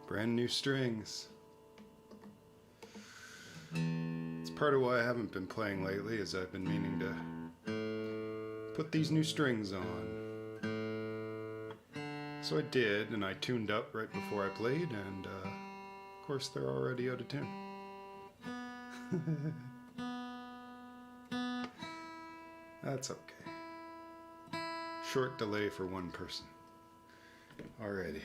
Brand new strings. It's part of why I haven't been playing lately, is I've been meaning to put these new strings on. So I did, and I tuned up right before I played, and of course they're already out of tune. That's okay. Short delay for one person. Alrighty.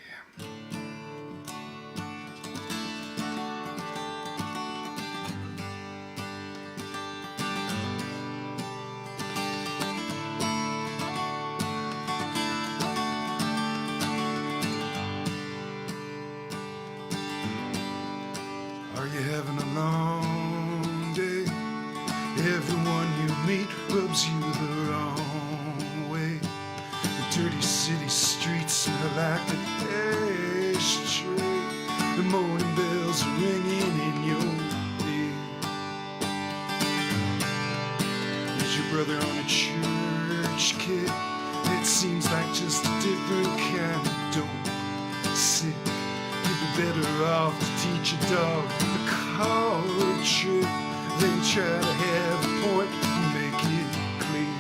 Are you having a long day? Everyone you meet rubs you the wrong way. The dirty city streets smell like an ashtray. The morning bells are ringing in your ear. Is your brother on a church kit? It seems like just a different kind of dope sick. You'd be better off to teach a dog a card trick than try to have a point and make it clear.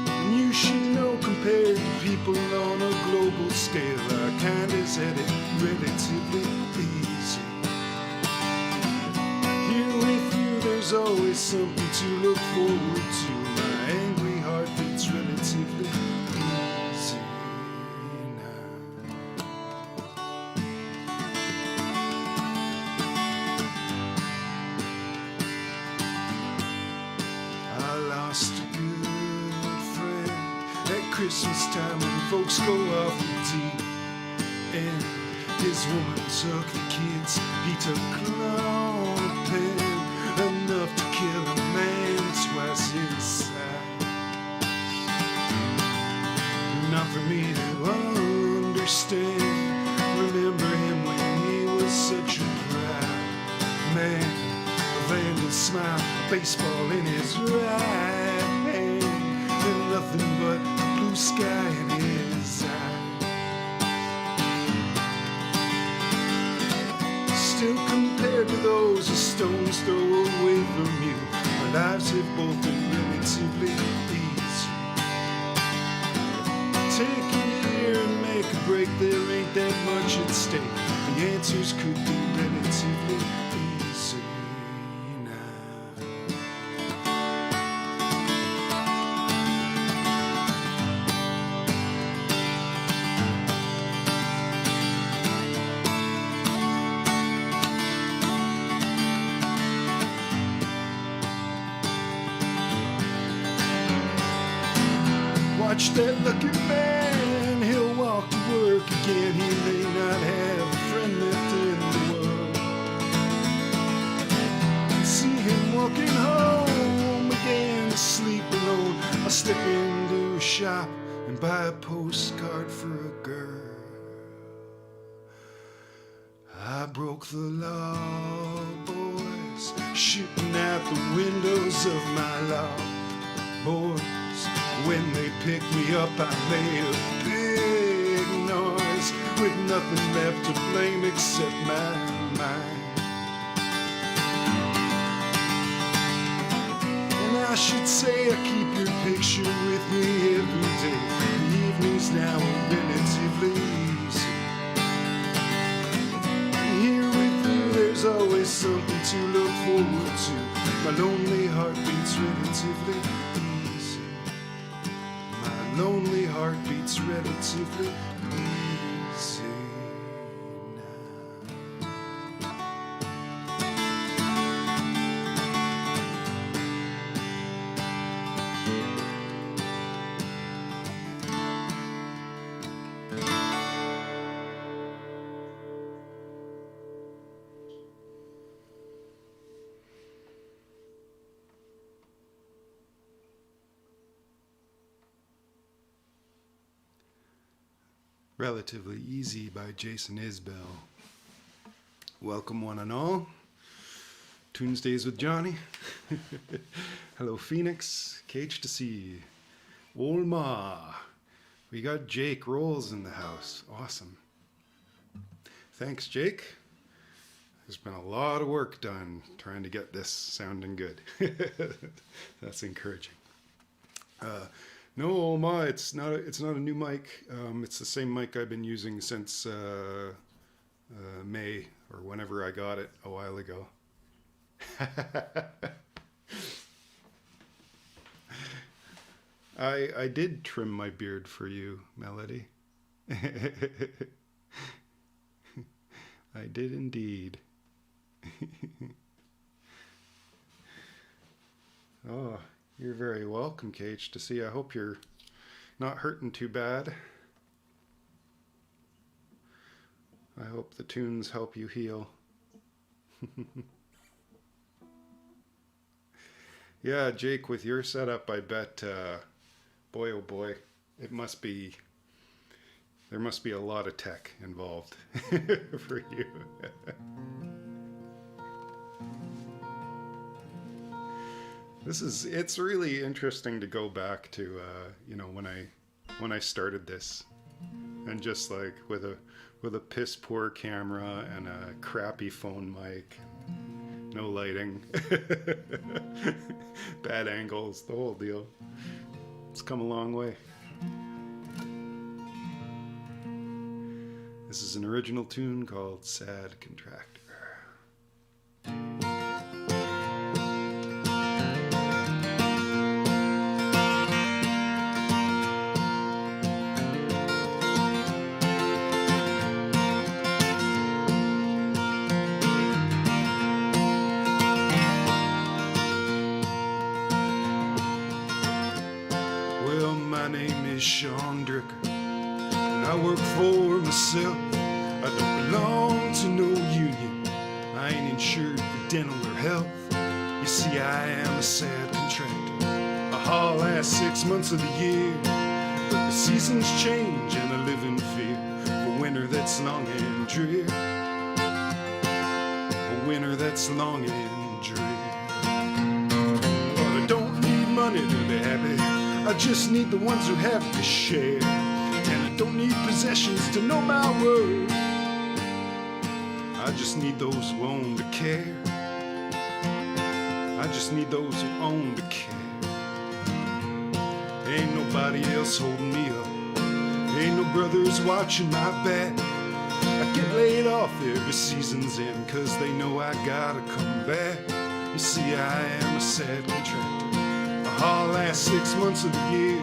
And you should know, compared to people on a global scale, our kind has had it relatively easy. Here with you, there's always something to look forward to. My angry heart beats relatively easy. I lost a good friend at Christmas time when folks go off the deep end. His woman took the kids, he took Klonopin, enough to kill a man twice his size. Not for me to understand. Remember him when he was such a proud man. A vandal smile, a baseball in his right hand, and nothing but the blue sky in his eyes. Still, compared to those a stone's throw away from you, our lives have both been relatively easy. Take a year and make a break, there ain't that much at stake. The answers could be relatively easy now. Watch that lucky man, he'll walk to work again. He may not have a friend left in the world. See him walking home again, sleep alone. I'll step into a shop and buy a postcard for a girl. I broke the law, boys, shooting out the windows of my loft, boys. When they pick me up, I made a big noise, with nothing left to blame except my mind. And I should say I keep your picture with me every day. The evenings now are relatively easy. And here with you, there's always something to look forward to. My lonely heart beats relatively easy. Lonely heart beats relatively easy now. Relatively Easy by Jason Isbell. Welcome one and all. Tunesdays with Johnny. Hello Phoenix, Cage to see. Olma. We got Jake Rolls in the house. Awesome. Thanks, Jake. There's been a lot of work done trying to get this sounding good. That's encouraging. No, Oma, it's not a new mic. It's the same mic I've been using since May or whenever I got it a while ago. I did trim my beard for you, Melody. I did indeed. Oh, you're very welcome, Kate, to see. I hope you're not hurting too bad. I hope the tunes help you heal. Yeah, Jake, with your setup, I bet, boy oh boy, there must be a lot of tech involved for you. It's really interesting to go back to, when I started this, and just like with a piss poor camera and a crappy phone mic, no lighting, bad angles, the whole deal. It's come a long way. This is an original tune called Sad Contractor. Well, my name is Sean Dricker, and I work for myself. I don't belong to no union. I ain't insured for dental or health. You see, I am a sad contractor. I haul ass 6 months of the year, but the seasons change and I live in fear of a winter that's long and drear. A winter that's long and drear. But I don't need money to be happy. I just need the ones who have it to share. And I don't need possessions to know my worth. I just need those who own to care. I just need those who own to care. Ain't nobody else holding me up. Ain't no brothers watching my back. I get laid off every season's end, 'cause they know I gotta come back. You see, I am a sad contractor. I haul last 6 months of the year,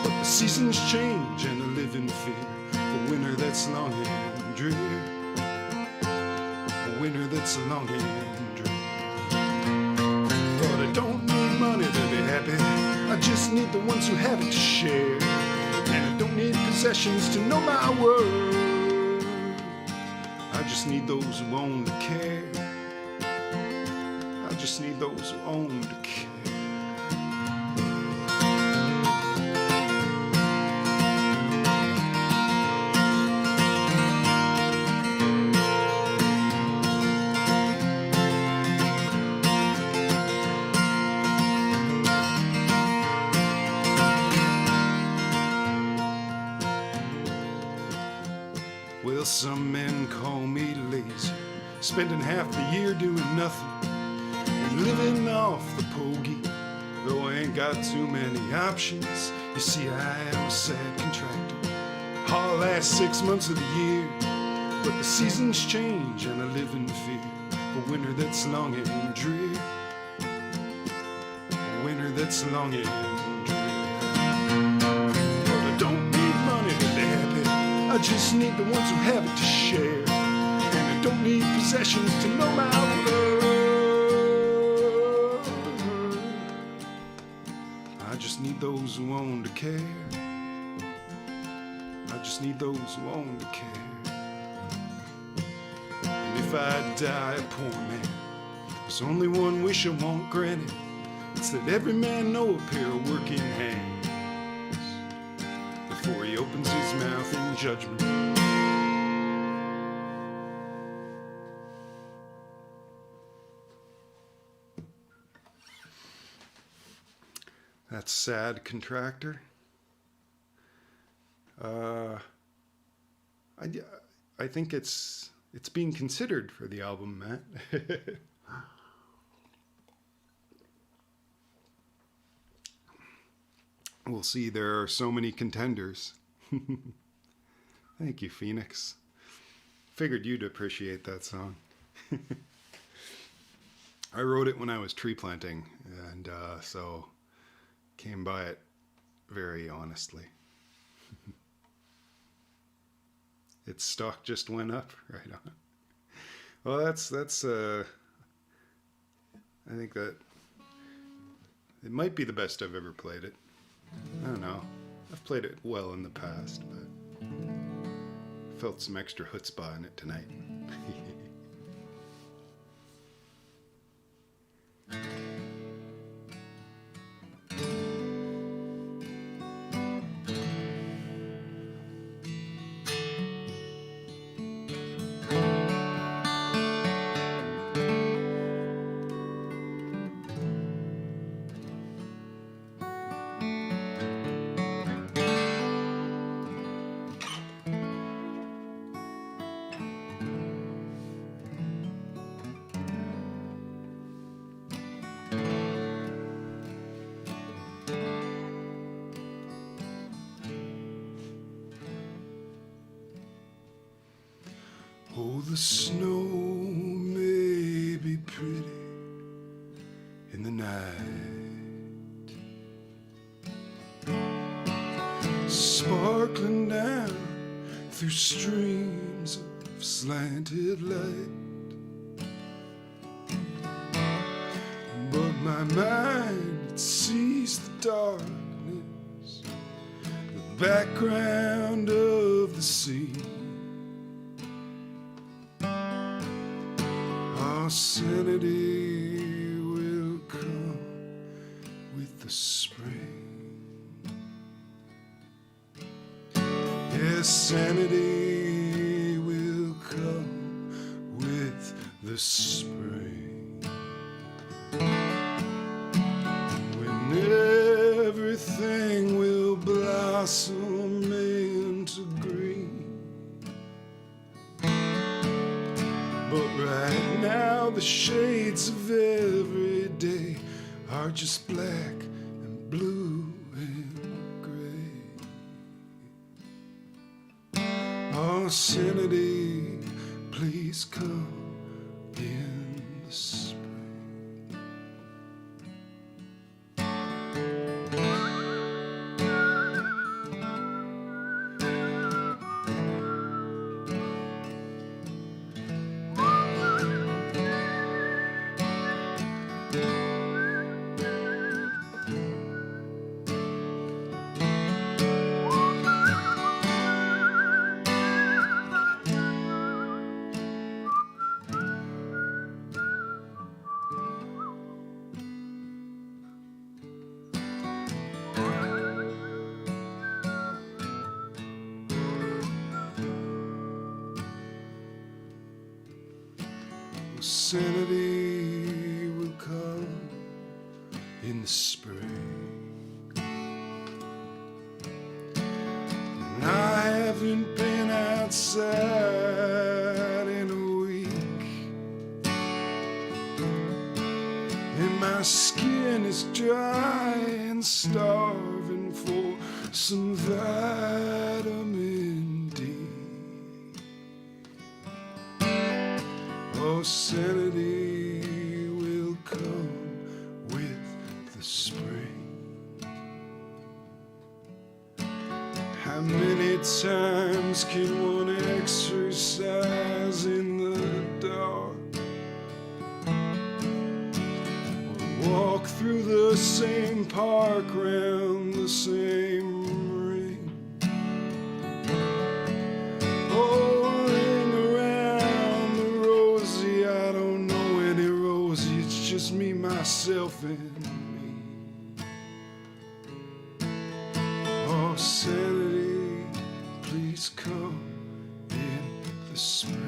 but the seasons change and I live in fear. A winter that's long and drear. A winter that's long and drear. But I don't need money to be happy. I just need the ones who have it to share. And I don't need possessions to know my worth. I just need those who own to care. I just need those who own to care. Well, some men call me lazy, spending half the year doing nothing and living off the pokey, though I ain't got too many options. You see, I am a sad contractor. Haul last 6 months of the year, but the seasons change and I live in fear. A winter that's long and drear. A winter that's long and drear. But I don't need money to be happy. I just need the ones who have it to share. And I don't need possessions to know my worth. I just need those who own to care. I just need those who own to care. And if I die a poor man, there's only one wish I want granted. It's that every man know a pair of working hands before he opens his mouth in judgment. That's Sad Contractor. Uh, I, I think it's being considered for the album, Matt. We'll see. There are so many contenders. Thank you, Phoenix. Figured you'd appreciate that song. I wrote it when I was tree planting, and so came by it very honestly. Its stock just went up. Right on. Well, that's I think that it might be the best I've ever played it. I don't know. I've played it well in the past, but felt some extra chutzpah in it tonight. Oh, the snow may be pretty in the night, sparkling down through streams of slanted light. But my mind, it sees the darkness, the background of the sea. Our sanity will come with the spring. Yes, sanity will come with the spring. When everything will blossom into green. But right now the shades of every day are just black and blue and gray. Oh, sanity, please come in the spring. Sanity will come in the spring. And I haven't been outside in a week, and my skin is dry and starving for some vitamin D. Oh, sanity will come with the spring. How many times can one exercise in the dark, or walk through the same park round the same ring? Oh, ring around the rosy, I don't know any rosy, it's just me, myself, and me. Oh, sanity, please come in the spring.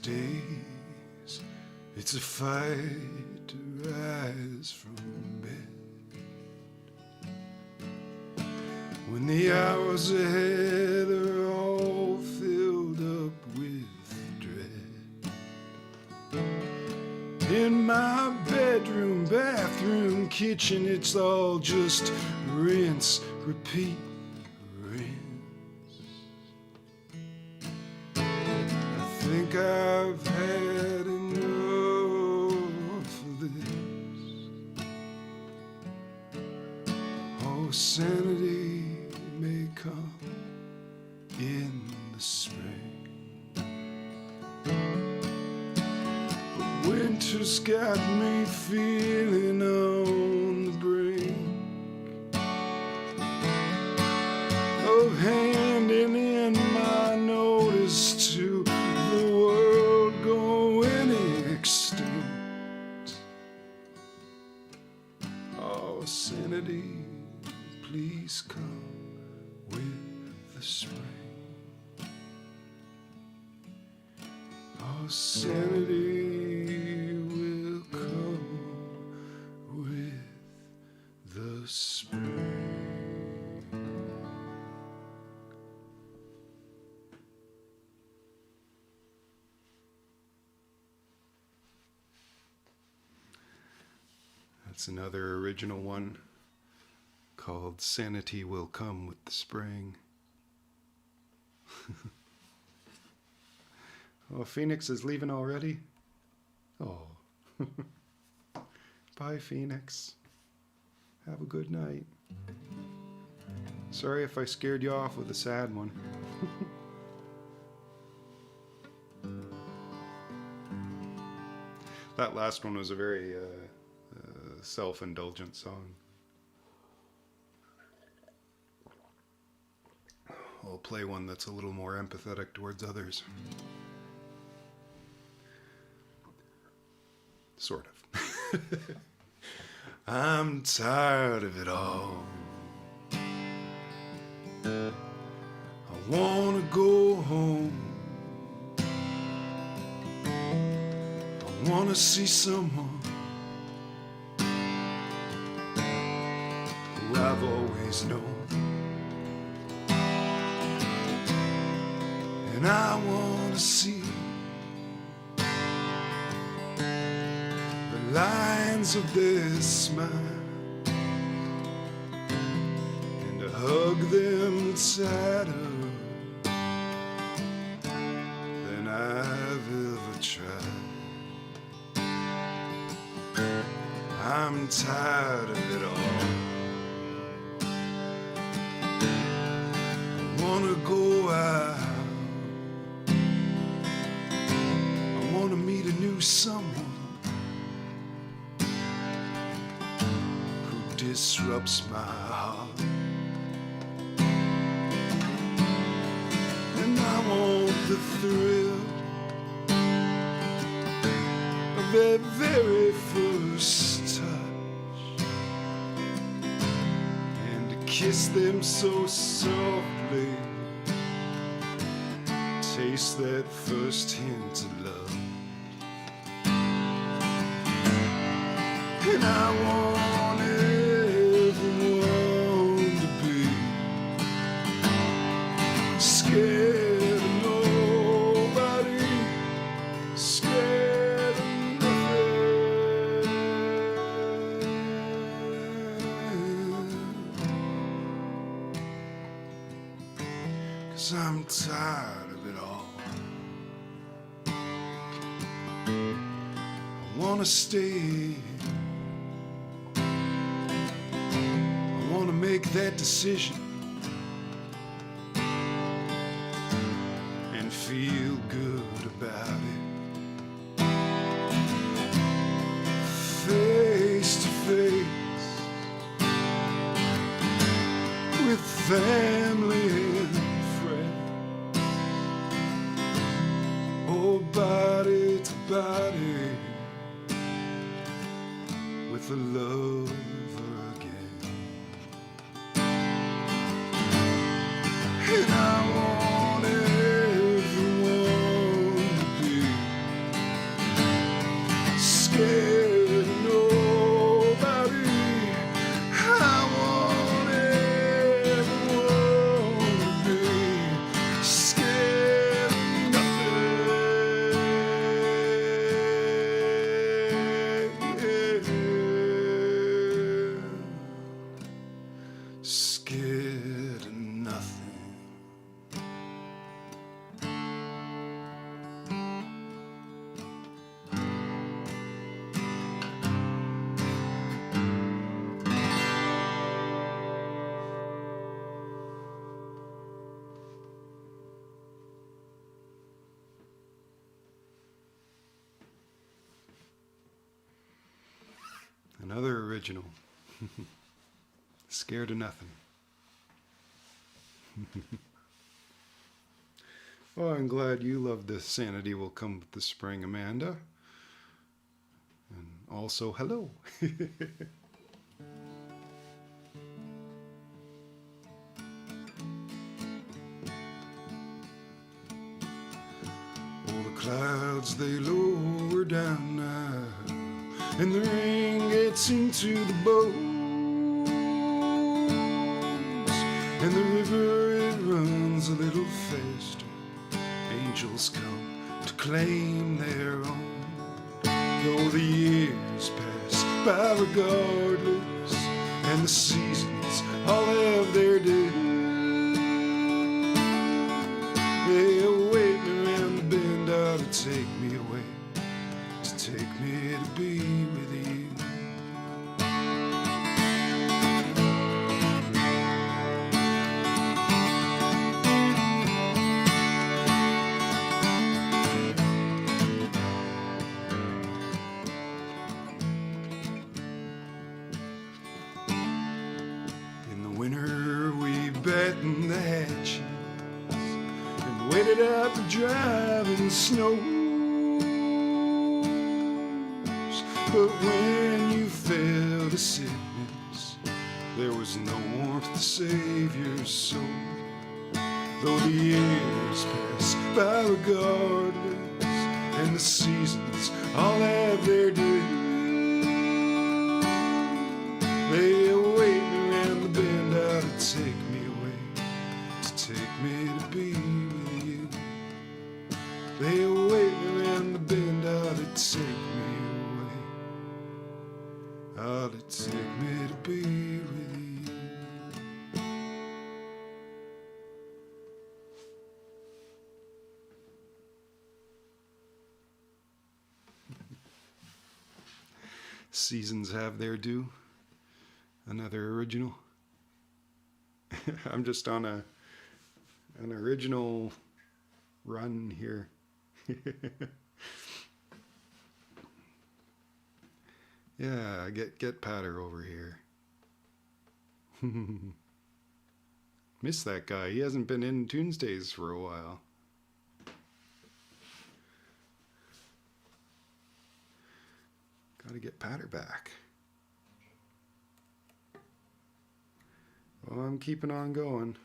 days, it's a fight to rise from bed. When the hours ahead are all filled up with dread. In my bedroom, bathroom, kitchen, it's all just rinse, repeat, rinse. I think I've had enough of this. Oh, sanity may come in the spring, but winter's got me feeling on the brink of handing in my notice to the world going extinct. Oh, sanity, please come with the spring. Oh, sanity will come with the spring. That's another original one called Sanity Will Come with the Spring. Oh, Phoenix is leaving already? Oh. Bye, Phoenix. Have a good night. Sorry if I scared you off with a sad one. That last one was a very self-indulgent song. I'll play one that's a little more empathetic towards others. Sort of. I'm tired of it all. I wanna go home. I wanna see someone who I've always known. And I want to see the lines of their smile and to hug them tighter than I've ever tried. I'm tired of it all. I want to go out. I want to meet a new someone who disrupts my heart. And I want the thrill of their very first touch, and to kiss them so softly, taste that first hint of love. And I want everyone to be scared of nobody, scared of nothing. 'Cause I'm tired of it all. I wanna stay. I wanna make that decision and feel good about it. Face to face with family and friends. Oh, body to body with a lover again. And I want everyone to be Another original. Scared of nothing. Well, I'm glad you love the Sanity Will Come with the Spring, Amanda. And also, hello. Oh, the clouds, they lower down now, and the rain gets into the boats, and the river, it runs a little faster. Angels come to claim their own. Though the years pass by regardless, and the seasons all have their day, they're waiting around the bend out to take me away, to take me to be with you. Winter, we batten the hatches and waited out the driving snows. But when you fell to sickness, there was no warmth to save your soul. Though the years pass by regardless, and the seasons all have their day, they await take me away, to take me to be with you. They wait around the bend, oh, to take me away, oh, to take me to be with you. Seasons have their due. Another original. I'm just on an original run here. Yeah, get Patter over here. Miss that guy. He hasn't been in Tunesdays for a while. Gotta get Patter back. Well, I'm keeping on going.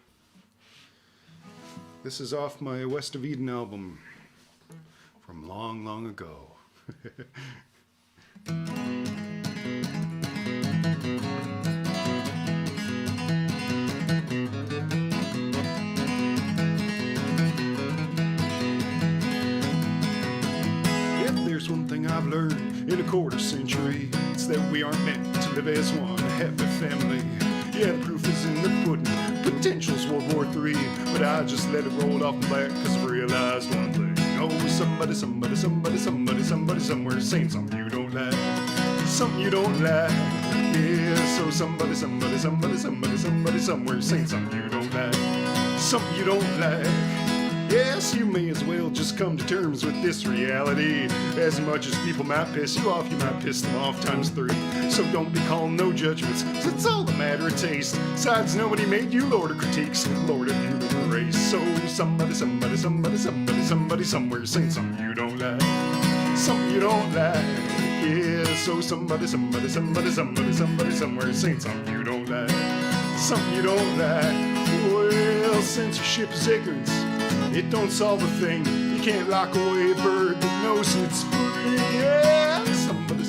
This is off my West of Eden album from long, long ago. If there's one thing I've learned in a quarter century, it's that we aren't meant to live as one happy family. Yeah, the proof is in the pudding. Potential's World War III, but I just let it roll off my back, cause I realized one thing. Oh, somebody somewhere saying something you don't like. Something you don't like. Yeah, so somebody somewhere saying something you don't like. Something you don't like. Yes, you may as well just come to terms with this reality. As much as people might piss you off, you might piss them off times 3. So don't be calling no judgments, so it's all a matter of taste. Besides, nobody made you lord of critiques, lord of human race. So somebody somewhere saying something you don't like. Something you don't like. Yeah, so somebody somewhere saying something you don't like. Something you don't like. Well, censorship is ignorance. It don't solve a thing. You can't lock away a bird that knows it's free. Yeah, somebody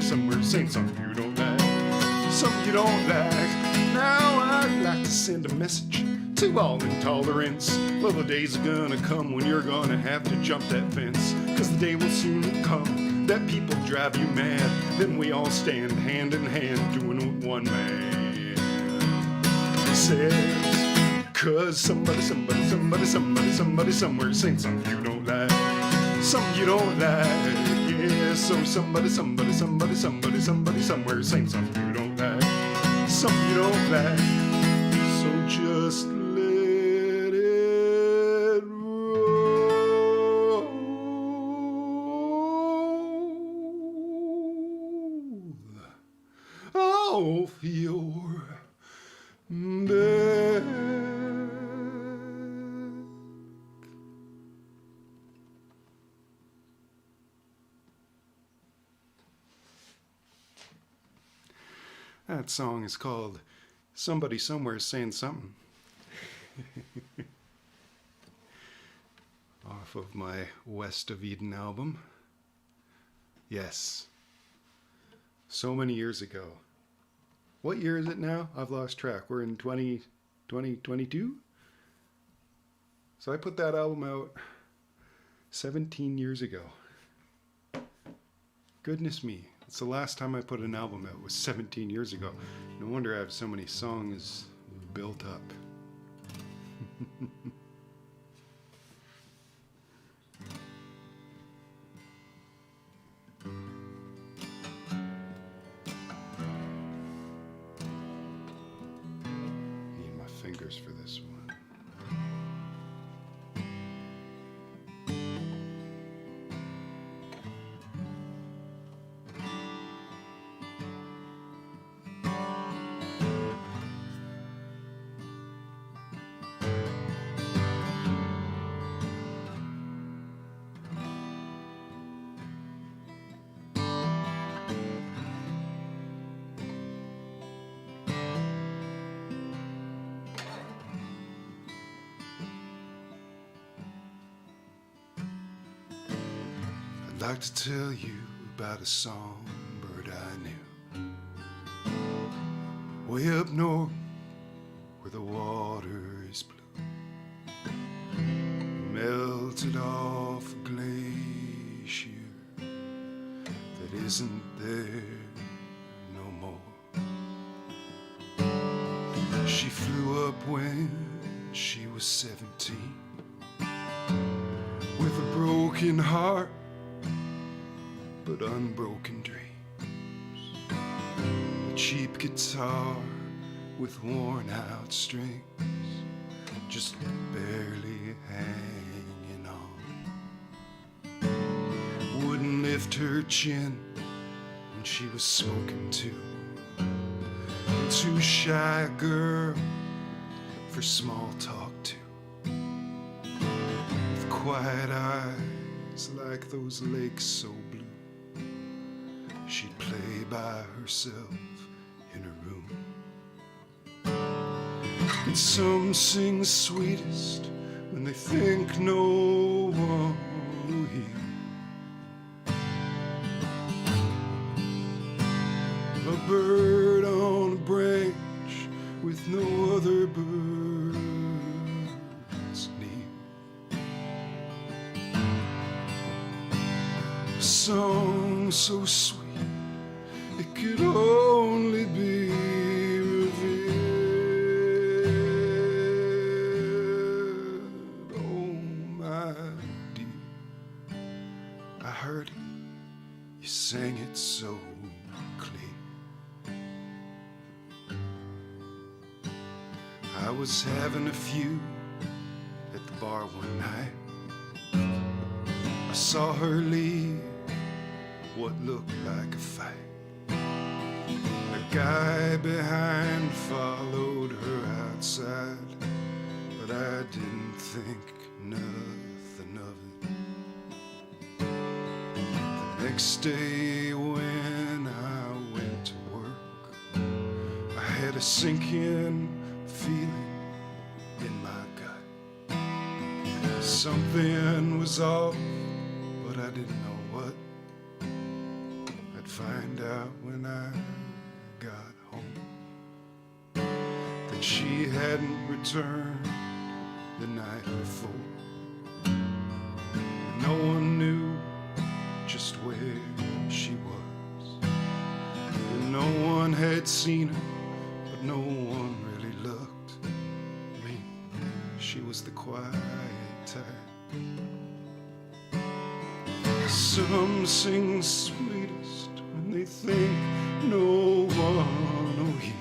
somewhere saying something you don't like. Something you don't like. Now I'd like to send a message to all intolerance. Well, the days are gonna come when you're gonna have to jump that fence. Cause the day will soon come that people drive you mad. Then we all stand hand in hand doing what one man says. Cause somebody somewhere saying something you don't like. Something you don't like. Yeah, so somebody somewhere saying something you don't like. Something you don't like. So just let it roll. off your back. That song is called Somebody Somewhere is Saying Something. Off of my West of Eden album. Yes. So many years ago. What year is it now? I've lost track. We're in 2022? So I put that album out 17 years ago. Goodness me. It's the last time I put an album out was 17 years ago. No wonder I have so many songs built up. Need my fingers for this one. I'd like to tell you about a songbird I knew way up north where the water is blue, melted off a glacier that isn't there no more. She flew up when she was 17 with a broken heart but unbroken dreams, a cheap guitar with worn out strings just barely hanging on. Wouldn't lift her chin when she was spoken to, a too shy girl for small talk too, with quiet eyes like those lakes so blue. She'd play by herself in her room. And some sing sweetest when they think no one will hear. A bird on a branch with no other birds near. A song so sweet it could only be revealed. Oh, my dear, I heard it. You sang it so clear. I was having a few at the bar one night. I saw her leave what looked like a fight. A guy behind followed her outside, but I didn't think nothing of it. The next day when I went to work, I had a sinking feeling in my gut. Something was off, but I didn't know what. I'd find out when I got home that she hadn't returned the night before. No one knew just where she was, and no one had seen her, but no one really looked. I mean, she was the quiet type. Some sing sweetest when they think no one will hear.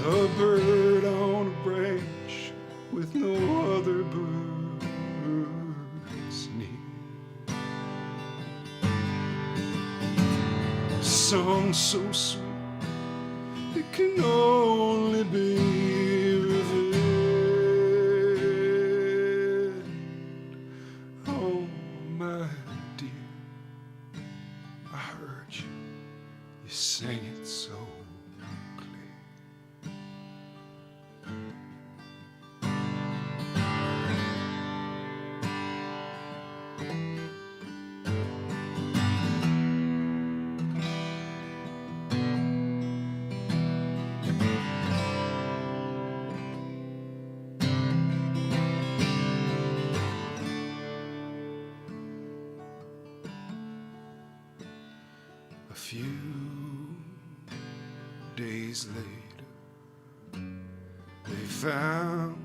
A bird on a branch with no other birds near. song so sweet it can only be revealed. Oh, my dear, I heard you sang it so clear. A few days later, they found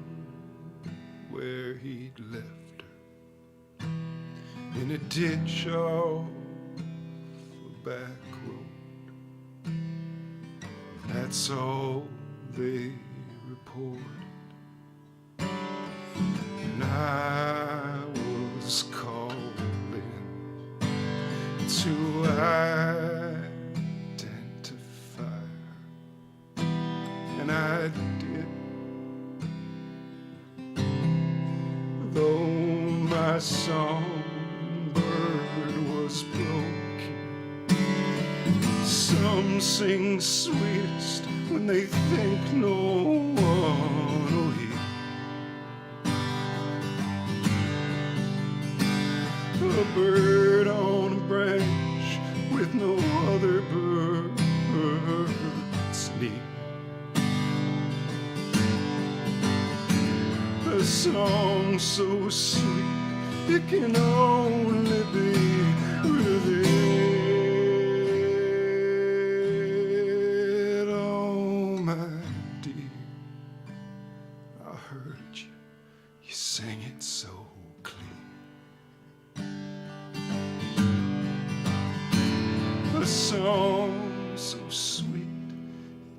where he'd left her in a ditch off a back road. That's all they reported, and I was calling to identify her, and I did, though my songbird was broken. Some sing sweetest when they think no one will hear. A bird on a branch with no other birds near. A song so sweet it can only be revealed. Oh, my dear, I heard you sang it so clear. A song so sweet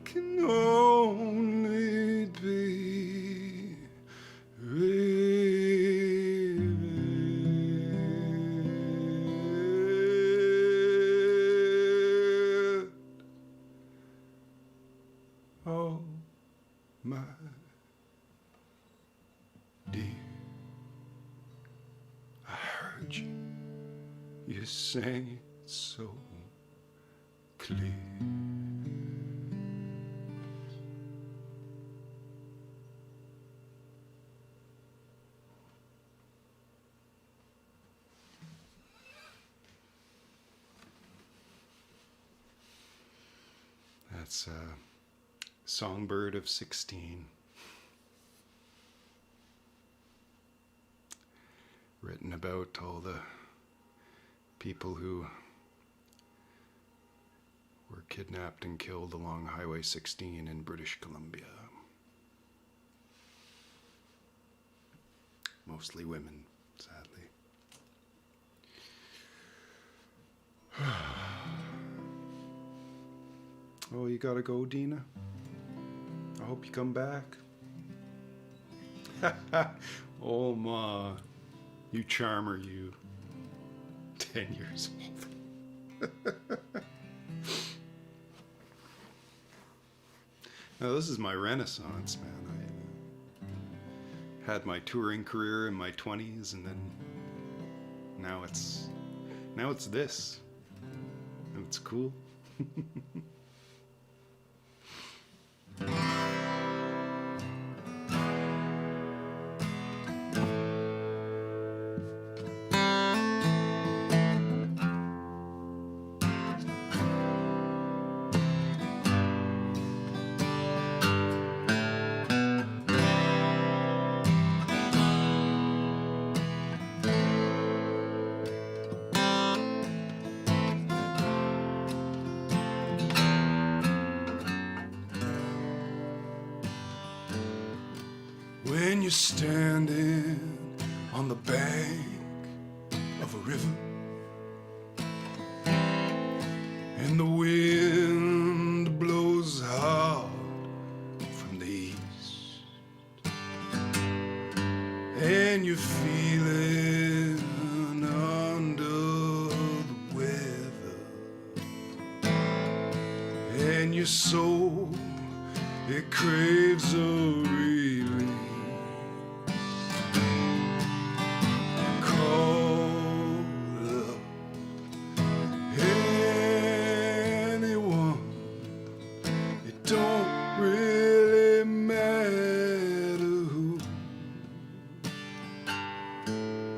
can only be revealed. Oh, my dear, I heard you sang it so clear. That's Songbird of 16, written about all the people who were kidnapped and killed along Highway 16 in British Columbia. Mostly women, sadly. Oh, you gotta go, Dina? I hope you come back. Oh, Ma, you charmer, you. 10 years old. Now, this is my renaissance, man. I had my touring career in my 20s, and then now it's this. And it's cool. When you're standing on the bank of a river and the wind blows hard from the east and you're feeling under the weather, your soul, it craves a relief. Call up anyone, it don't really matter who,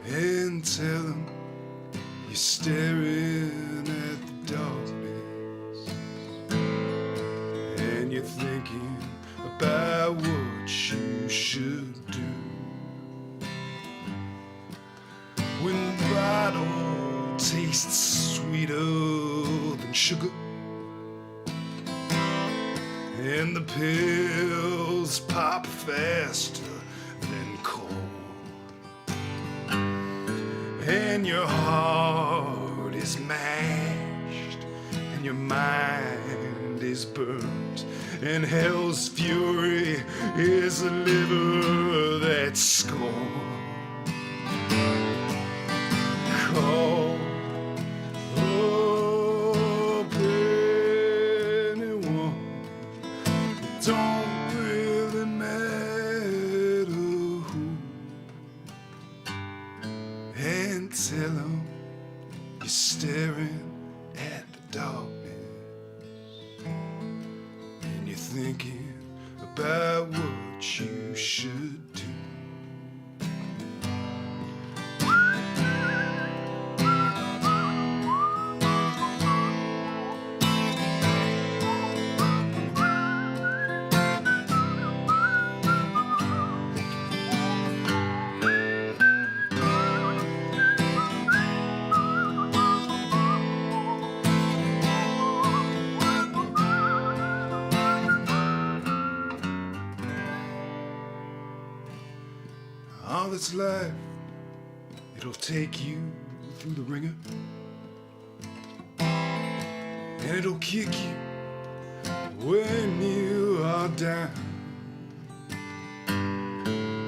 and tell them you're staring at the darkness, and you're thinking about what you should do. When bottle tastes sweeter than sugar, and the pills pop faster than coal, and your heart is mashed, and your mind is burnt, and hell's fury is a liver that's scorned. Call up anyone, it don't really matter who, and tell them you're staring at the darkness, and you're thinking about what you should do. All that's life, it'll take you through the ringer, and it'll kick you when you are down.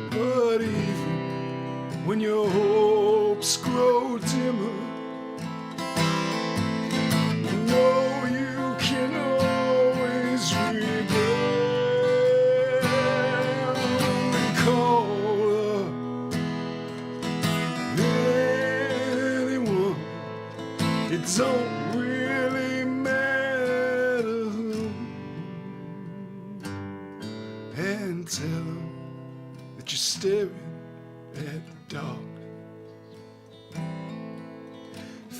But even when your hopes grow dimmer, you know you can always rebound and call anyone. It don't really matter who, and tell them that you're staring at the darkness,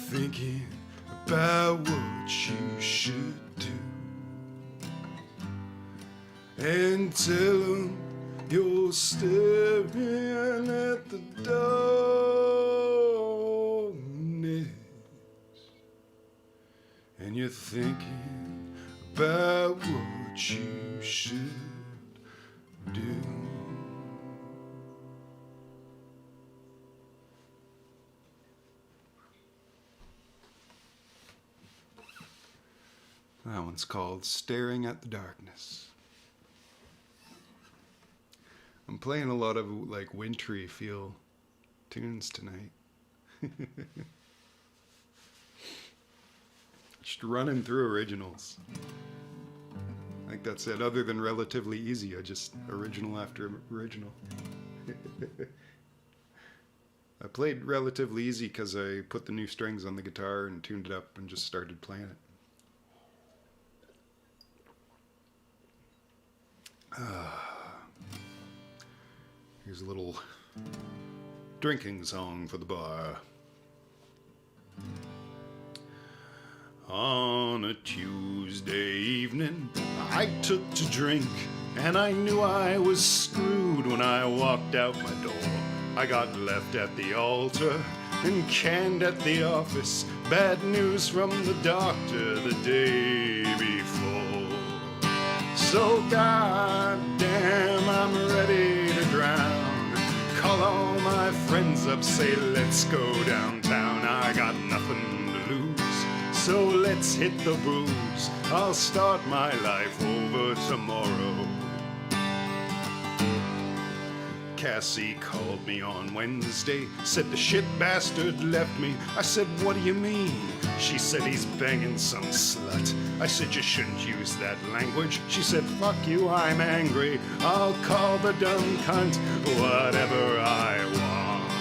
thinking about what you should do, and tell them you're staring at the darkness, and you're thinking about what you should do. That one's called Staring at the Darkness. I'm playing a lot of like wintry feel tunes tonight. Just running through originals. I think that's it. Other than Relatively Easy, I just original after original. I played Relatively Easy because I put the new strings on the guitar and tuned it up and just started playing it. Here's a little drinking song for the bar. On a Tuesday evening, I took to drink, and I knew I was screwed when I walked out my door. I got left at the altar and canned at the office. Bad news from the doctor the day before. So goddamn, I'm ready to drown. Call all my friends up, say let's go downtown. I got nothing to lose, so let's hit the booze. I'll start my life over tomorrow. Cassie called me on Wednesday, said the shit bastard left me. I said, what do you mean? She said he's banging some slut. I said you shouldn't use that language. She said fuck you, I'm angry. I'll call the dumb cunt whatever I want.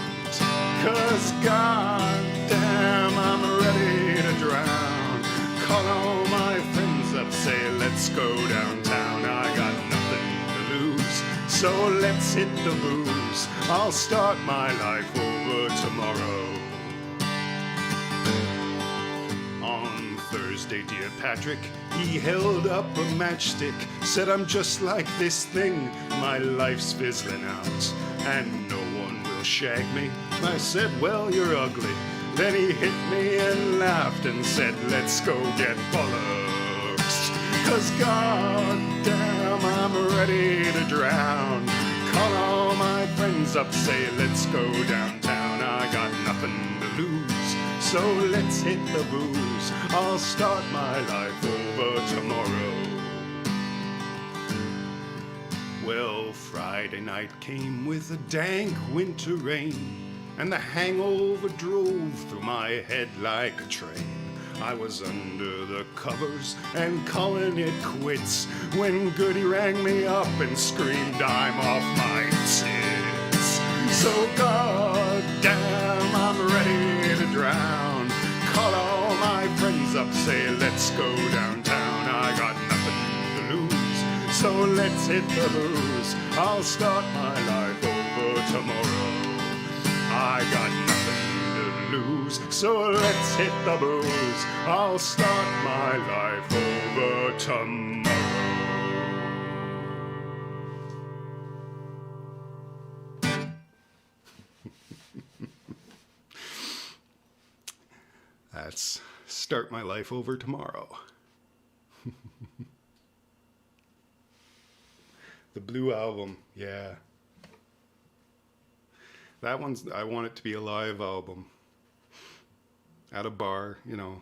'Cause goddamn, I'm ready to drown. Call all my friends up, say let's go downtown. I got nothing to lose, so let's hit the booze. I'll start my life over tomorrow. On Thursday, dear Patrick, he held up a matchstick, said I'm just like this thing, my life's fizzling out, and no one will shag me. I said, well, you're ugly. Then he hit me and laughed and said, let's go get bollocks. 'Cause goddamn, I'm ready to drown. Call all my friends up, say let's go downtown. I got nothing to lose, so let's hit the booze. I'll start my life over tomorrow. Well, Friday night came with a dank winter rain, and the hangover drove through my head like a train. I was under the covers and calling it quits when Goody rang me up and screamed I'm off my tits. So goddamn, I'm ready to drown. Call all my friends up, say let's go downtown. I got nothing to lose, so let's hit the booze. I'll start my life over tomorrow. I got nothing to lose, so let's hit the booze. I'll start my life over tomorrow. That's start my life over tomorrow. The Blue Album, yeah. That one's, I want it to be a live album. At a bar, you know.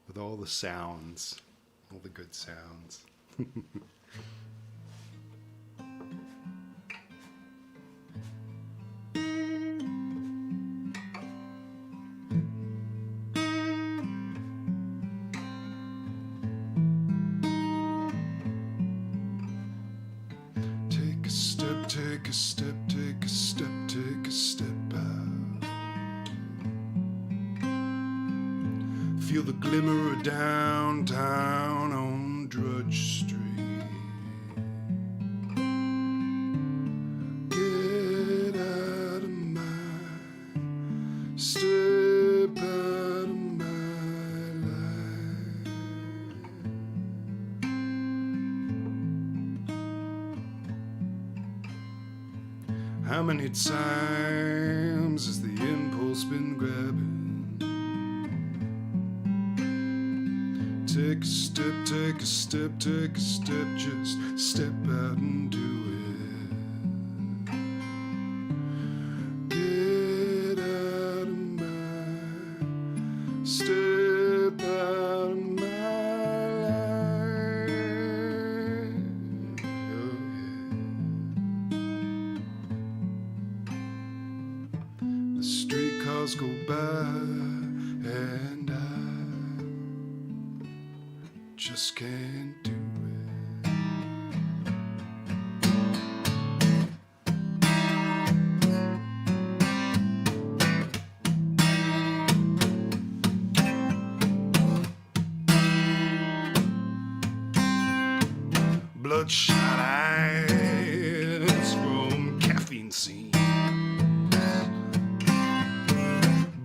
With all the sounds. All the good sounds. Take a step, take a step, take a step, take a step out. Feel the glimmer of downtown on Drudge Street. Get out of mine, step out of my life. How many times has the impulse been grabbing? Take a step, take a step, take a step, just step out and do it. Get out of mine, step out of my life. Oh, yeah. The streetcars go by and I just can't do it. Bloodshot eyes from caffeine scenes,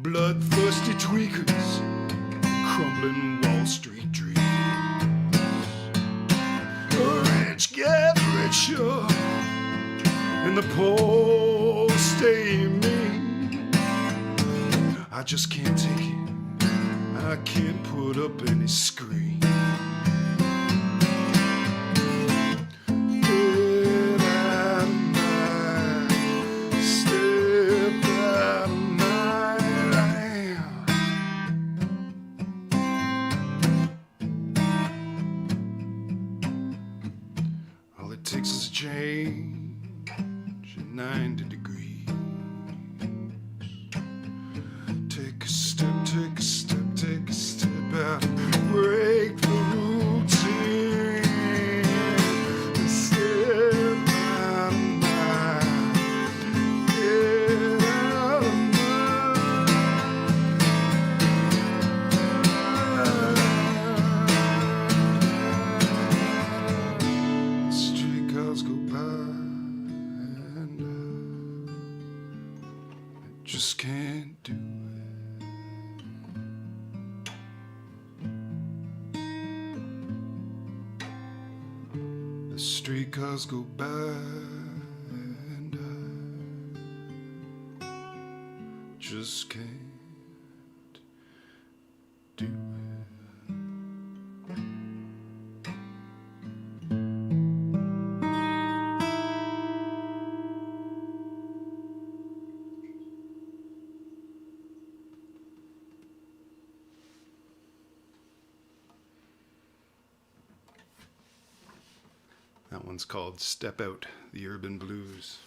bloodthirsty tweakers, crumbling Wall Street dreams. Rich get richer, and the poor stay mean. I just can't take it. I can't put up any screen. Get out of my, step out of my life. All it takes is a change at 90 degrees. Take a step, take streetcars go by and I just can't do it. That one's called Step Out, the Urban Blues.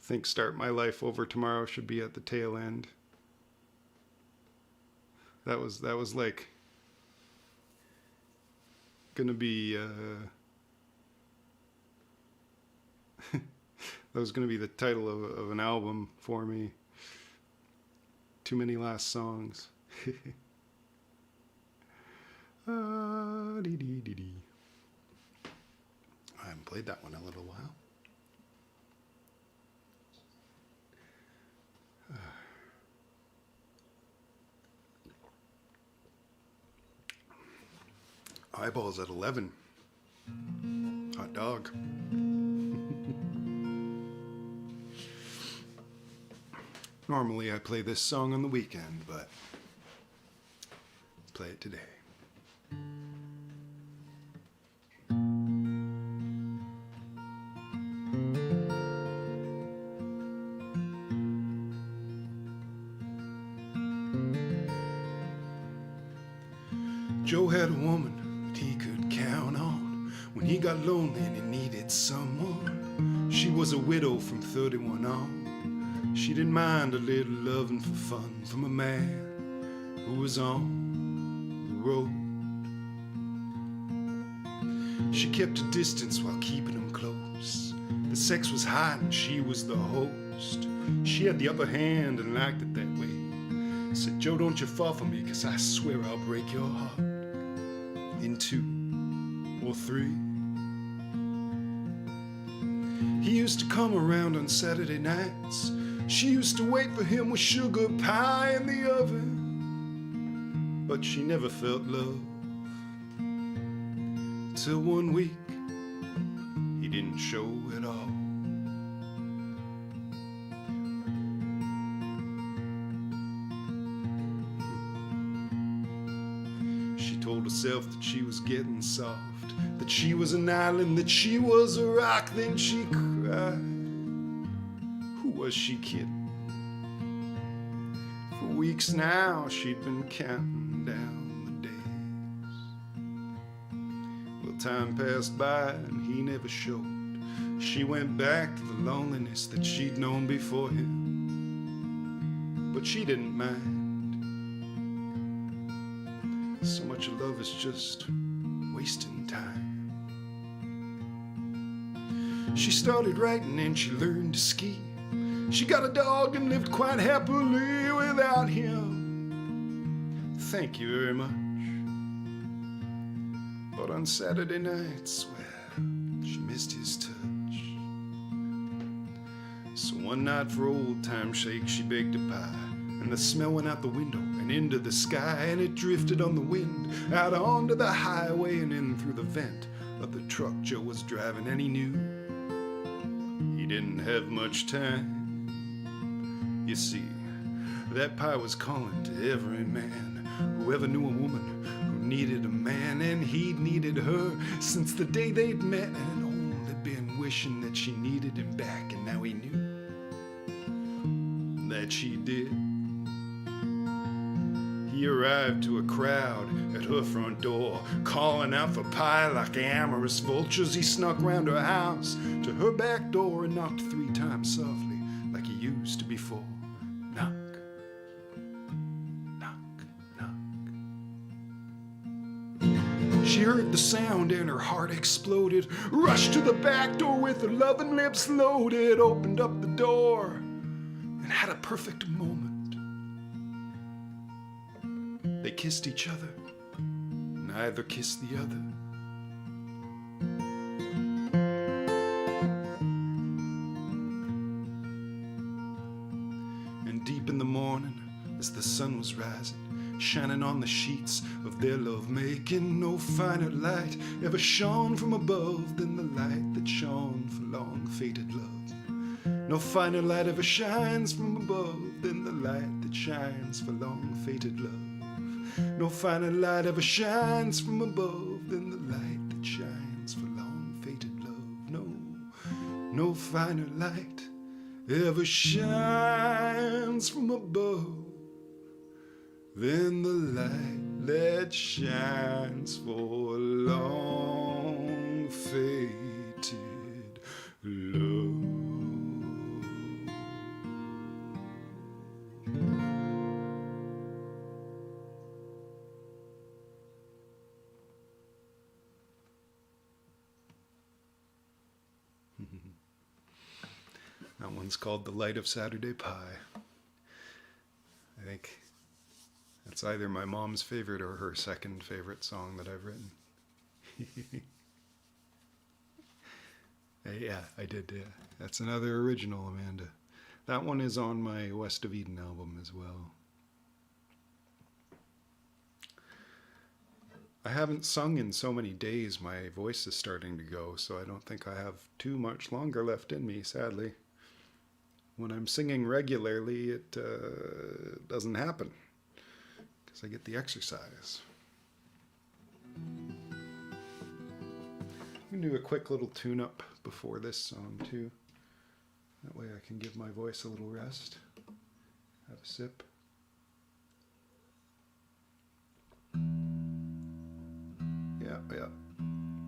Think Start My Life Over Tomorrow should be at the tail end. That was like gonna be that was gonna be the title of an album for me. Too many last songs. I haven't played that one in a little while. Eyeballs at 11. Hot dog. Normally I play this song on the weekend, but let's play it today. Joe had a woman that he could count on when he got lonely and he needed someone. She was a widow from 31 on. She didn't mind a little loving for fun from a man who was on the road. She kept a distance while keeping him close. The sex was hot and she was the host. She had the upper hand and liked it that way. Said, Joe, don't you fall for me, 'cause I swear I'll break your heart in 2 or 3. He used to come around on Saturday nights. She used to wait for him with sugar pie in the oven. But she never felt love till one week he didn't show at all. She told herself that she was getting soft, that she was an island, that she was a rock. Then she cried. Who was she kidding? For weeks now she'd been counting down the days. Well, time passed by and he never showed. She went back to the loneliness that she'd known before him. But she didn't mind. So much of love is just wasting time. She started writing and she learned to ski. She got a dog and lived quite happily without him. Thank you very much. But on Saturday nights, well, she missed his touch. So one night for old time's sake, she baked a pie. And the smell went out the window and into the sky. And it drifted on the wind out onto the highway and in through the vent of the truck Joe was driving. And he knew he didn't have much time. You see, that pie was calling to every man who ever knew a woman who needed a man. And he'd needed her since the day they'd met, and had only been wishing that she needed him back. And now he knew that she did. He arrived to a crowd at her front door, calling out for pie like amorous vultures. He snuck round her house to her back door and knocked 3 times softly like he used to before. Knock, knock, knock. She heard the sound and her heart exploded, rushed to the back door with her loving lips loaded, opened up the door and had a perfect moment. They kissed each other, neither kissed the other. And deep in the morning, as the sun was rising, shining on the sheets of their love making. No finer light ever shone from above than the light that shone for long fated love. No finer light ever shines from above than the light that shines for long fated love. No finer light ever shines from above than the light that shines for long fated love. No finer light ever shines from above than the light that shines for long fated love. That one's called The Light of Saturday Pie. I think that's either my mom's favorite or her second favorite song that I've written. Yeah, I did. Yeah. That's another original, Amanda. That one is on my West of Eden album as well. I haven't sung in so many days, my voice is starting to go, so I don't think I have too much longer left in me, sadly. When I'm singing regularly, it doesn't happen, because I get the exercise. I'm going to do a quick little tune-up before this song, too. That way I can give my voice a little rest. Have a sip. Yeah.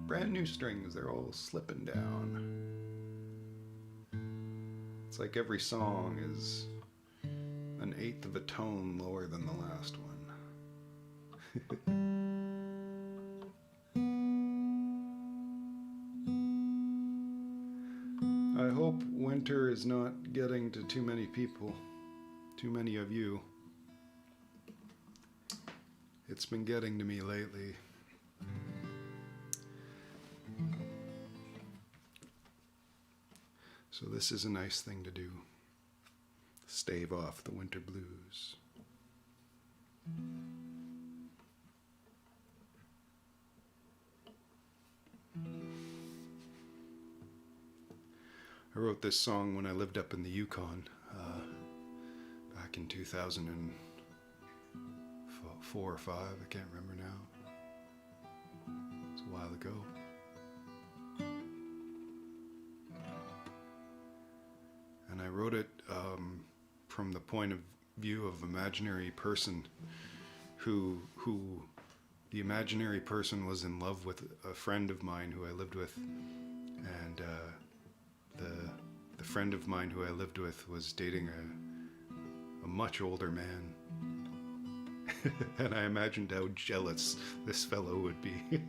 Brand new strings, they're all slipping down. It's like every song is an eighth of a tone lower than the last one. I hope winter is not getting to too many people, too many of you. It's been getting to me lately. So this is a nice thing to do. Stave off the winter blues. I wrote this song when I lived up in the Yukon, back in 2004 or 5, I can't remember now. It's a while ago. And I wrote it from the point of view of imaginary person who the imaginary person was in love with a friend of mine who I lived with, and the friend of mine who I lived with was dating a much older man. And I imagined how jealous this fellow would be.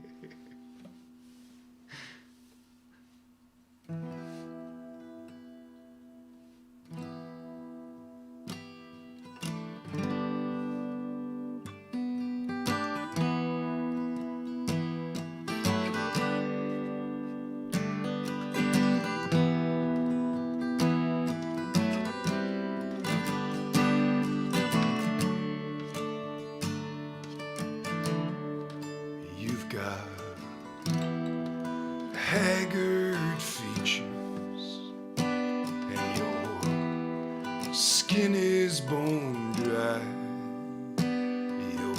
Haggard features, and your skin is bone dry. You're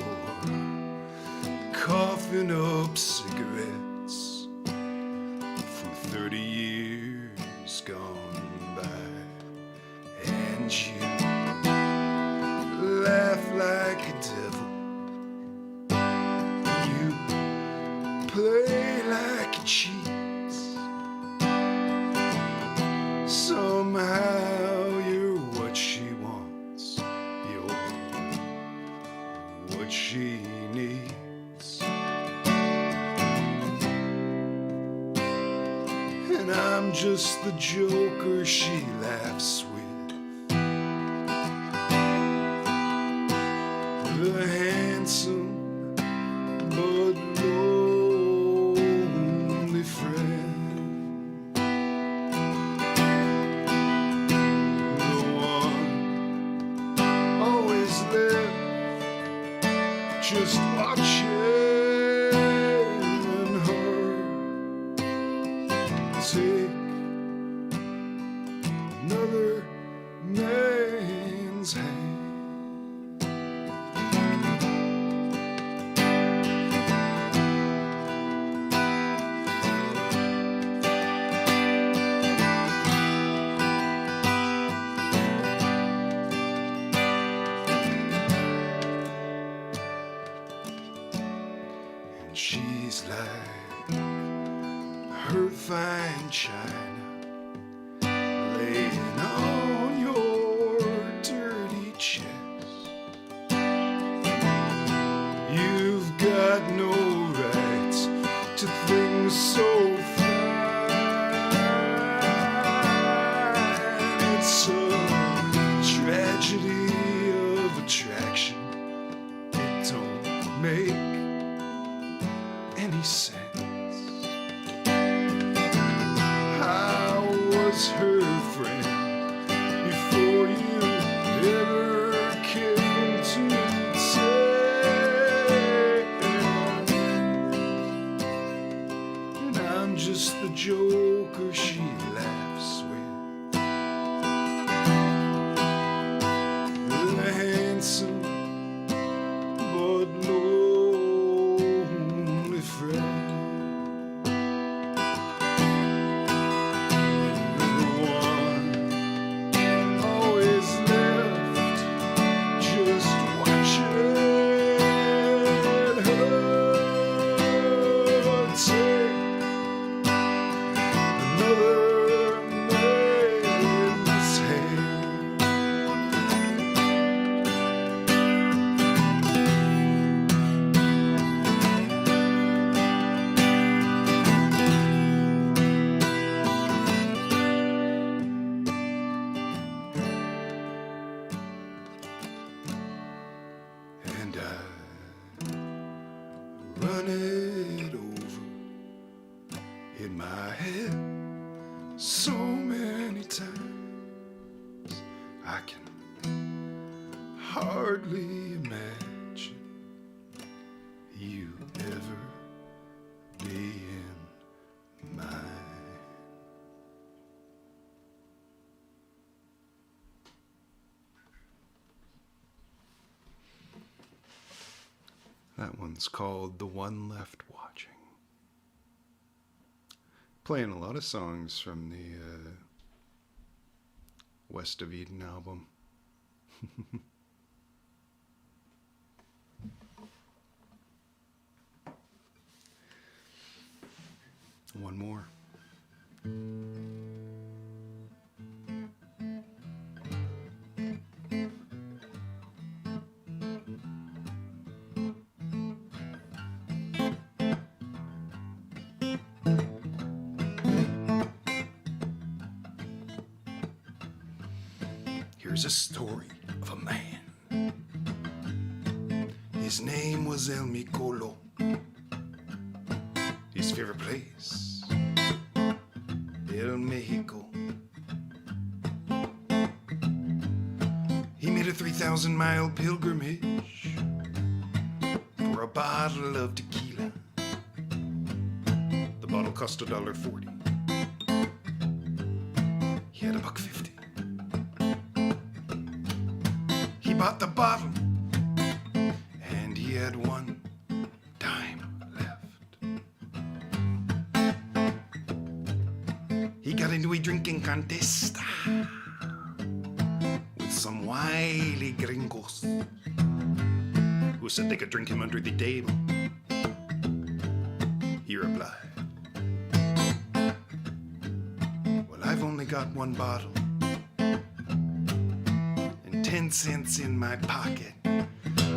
coughing up cigarettes from 30 years gone by, and you laugh like a devil. You play like a cheat. Somehow you're what she wants, you're what she needs, and I'm just the joker she laughs with, the handsome but lonely friend. just watching her take another man's hand. And she's like her fine china laying on your dirty chest. You've got no rights to things so fine. It's a tragedy of attraction. It don't make any sense. How was her friend before you ever came to town? And I'm just the joker she laughs with, the handsome but lonely friend. And I run it over in my head so many times I can hardly imagine you ever being mine. That one's called The One Left Watching. Playing a lot of songs from the West of Eden album. One more. Here's a story of a man. His name was El Micolo. His favorite place, El Mexico. He made a 3,000-mile pilgrimage for a bottle of tequila. The bottle cost $1.40. He had $1.50. He bought the bottle, and he had $1 left. He got into a drinking contest with some wily gringos who said they could drink him under the table. He replied, "Well, I've only got one bottle, 10 cents in my pocket,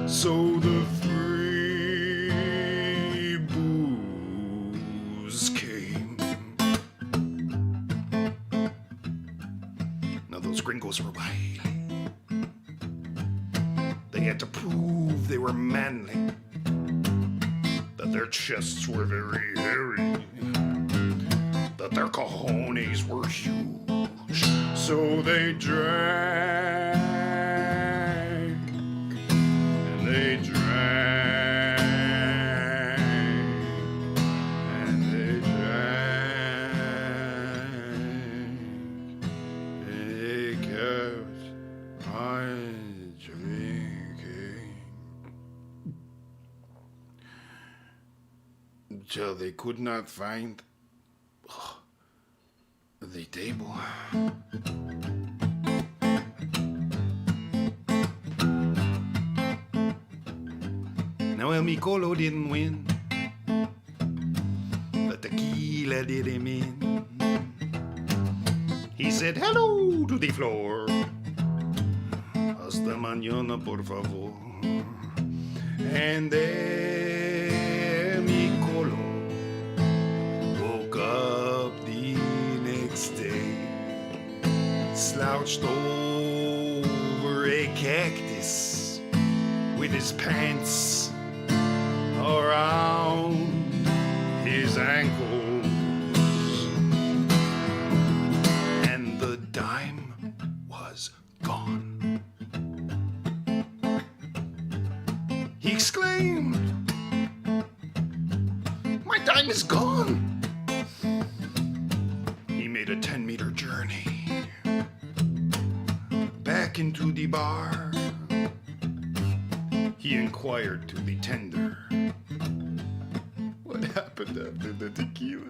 so the free booze came." Now those gringos were wily. They had to prove they were manly, that their chests were very hairy, that their cojones were huge. So they drank. They drank till they could not find the table. Now El Micolo didn't win, but tequila did him in. He said hello to the floor. Hasta mañana, por favor. And there Micolo woke up the next day, slouched over a cactus with his pants around his ankles, and the dime was gone. He exclaimed, "My dime is gone!" He made a 10-meter journey back into the bar. He inquired to the tender, what happened after the tequila?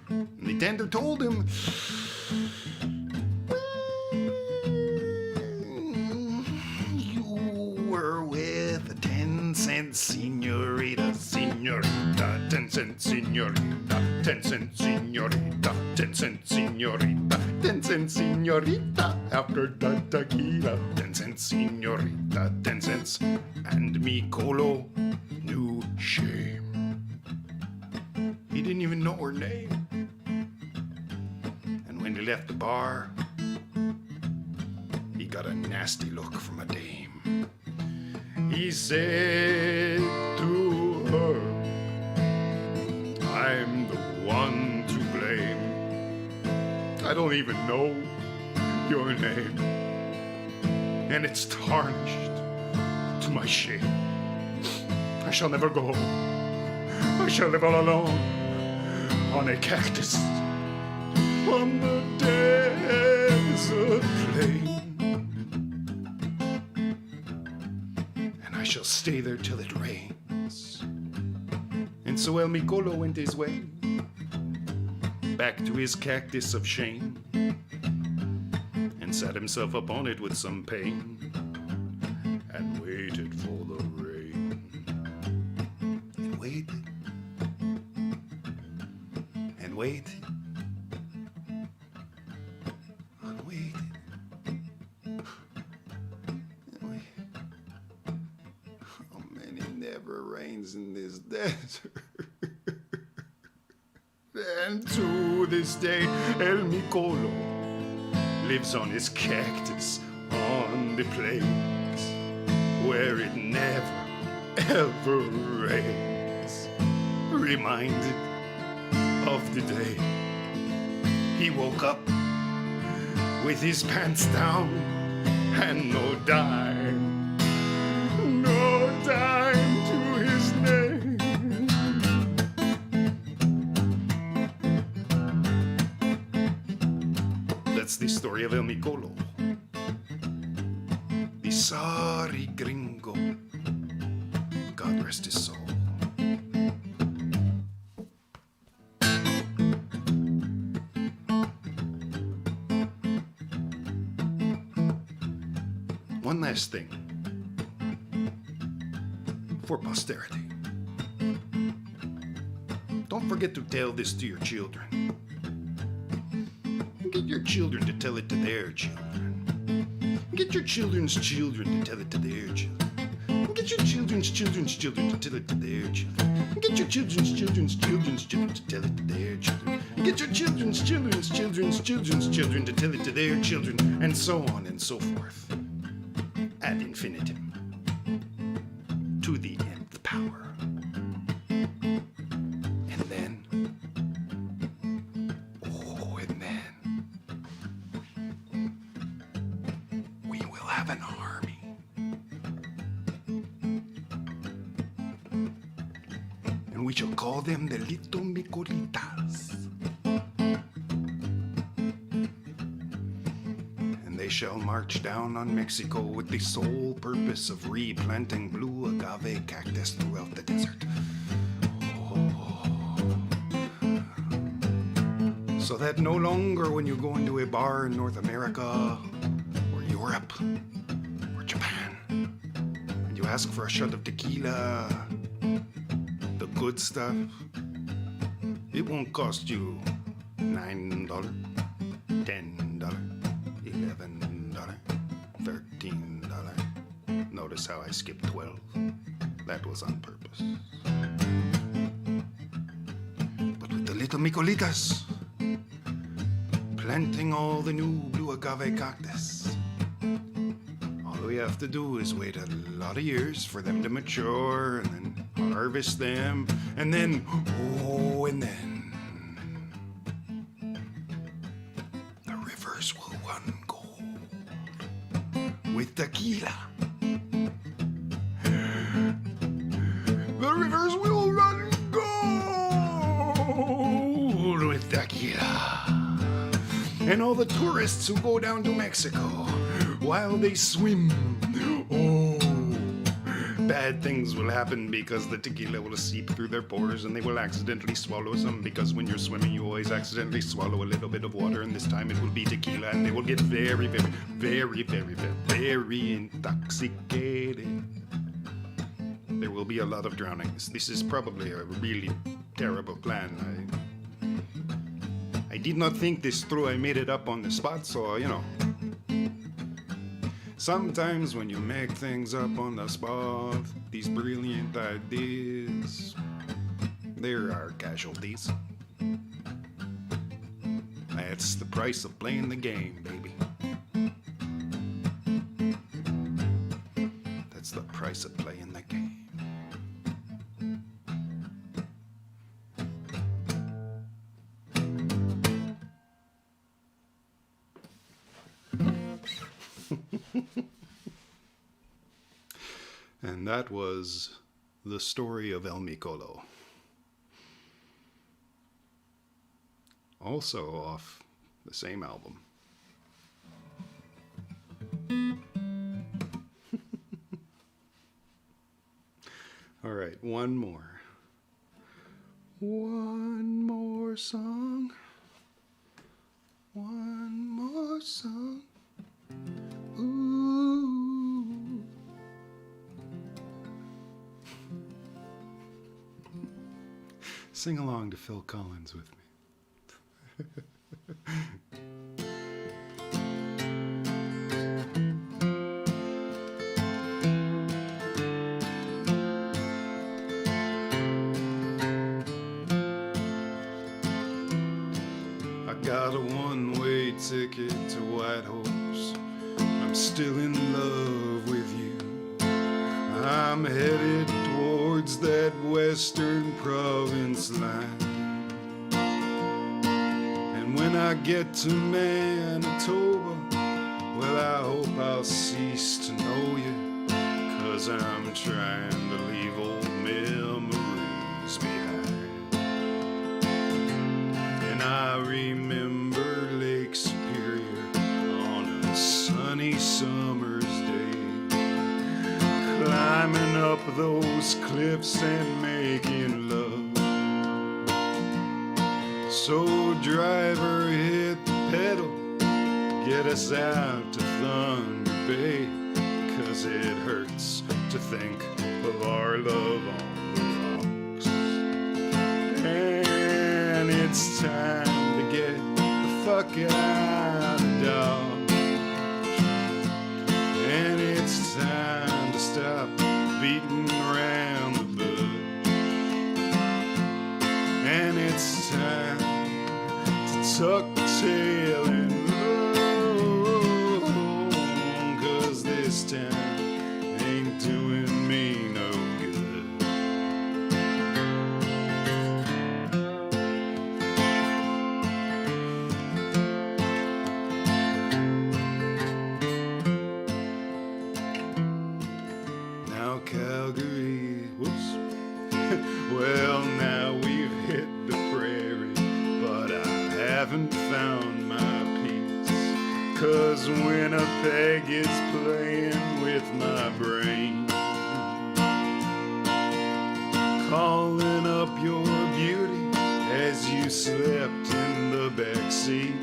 And the tender told him, you were with a 10-cent señorita, 10-cent señorita, 10-cent señorita, 10-cent señorita, 10-cent señorita, after the tequila, 10-cent señorita, 10 cents, and Micolo knew shame. He didn't even know her name. And when he left the bar, he got a nasty look from a dame. He said to her, I'm the one to blame. I don't even know your name, and it's tarnished to my shame. I shall never go home. I shall live all alone on a cactus on the desert plain, and I shall stay there till it rains. And so El Micolo went his way back to his cactus of shame, and sat himself upon it with some pain, and waited for the rain. And waited, and waited, and waited, and waited. Oh man, it never rains in this desert. And to this day, El Micolo lives on his cactus on the plains, where it never, ever rains. Reminded of the day he woke up with his pants down and no dime to his name. That's the story of El Micolo, the sorry gringo. God rest his soul. One last thing for posterity. Don't forget to tell this to your children. Get your children to tell it to their children. Get your children's children to tell it to their children. Get your children's children's children to tell it to their children. Get your children's children's children's children to tell it to their children. Get your children's children's children's children's children to tell it to their children, and so on and so forth. Ad infinitum. To the nth power. And then, we will have an army. And we shall call them the Little Micolitas. And they shall march down on Mexico with the sole purpose of replanting blue agave cactus throughout the desert. Oh, So that no longer when you go into a bar in North America or Europe or Japan and you ask for a shot of tequila, the good stuff, it won't cost you $9, $10, $11, $13. Notice how I skipped 12. That was on purpose. But with the little Micolitas, planting all the new blue agave cactus, all we have to do is wait a lot of years for them to mature and then harvest them, and then, the rivers will run gold with tequila. The rivers will run gold with tequila. And all the tourists who go down to Mexico, while they swim, bad things will happen because the tequila will seep through their pores and they will accidentally swallow some, because when you're swimming you always accidentally swallow a little bit of water, and this time it will be tequila, and they will get very, very, very, very, very, very intoxicated. There will be a lot of drowning. This is probably a really terrible plan. I did not think this through. I made it up on the spot, so, you know. Sometimes when you make things up on the spot, these brilliant ideas, there are casualties. That's the price of playing the game, baby. That's the price of playing the game. And that was the story of El Micolo. Also off the same album. All right, one more. One more song. One more song. Ooh. Sing along to Phil Collins with me. I got a one-way ticket to White Horse. I'm still in love with you. I'm headed towards that western province line. And when I get to Manitoba, well, I hope I'll cease to know you, 'cause I'm trying to leave old memories behind. And I remember Lake Superior on a sunny summer's day, climbing up those cliffs and making love. So driver, hit the pedal, get us out to Thunder Bay, 'cause it hurts to think of our love on the rocks. And it's time to get the fuck out of Dodge. And it's time to stop beating around the bush. And it's time to tuck the tail and roll, 'cause this town ain't doing me no good. Now Calgary, whoops. Well, now we've hit the prairie, but I haven't found my peace, 'cause Winnipeg is playing with my brain, calling up your beauty as you slept in the backseat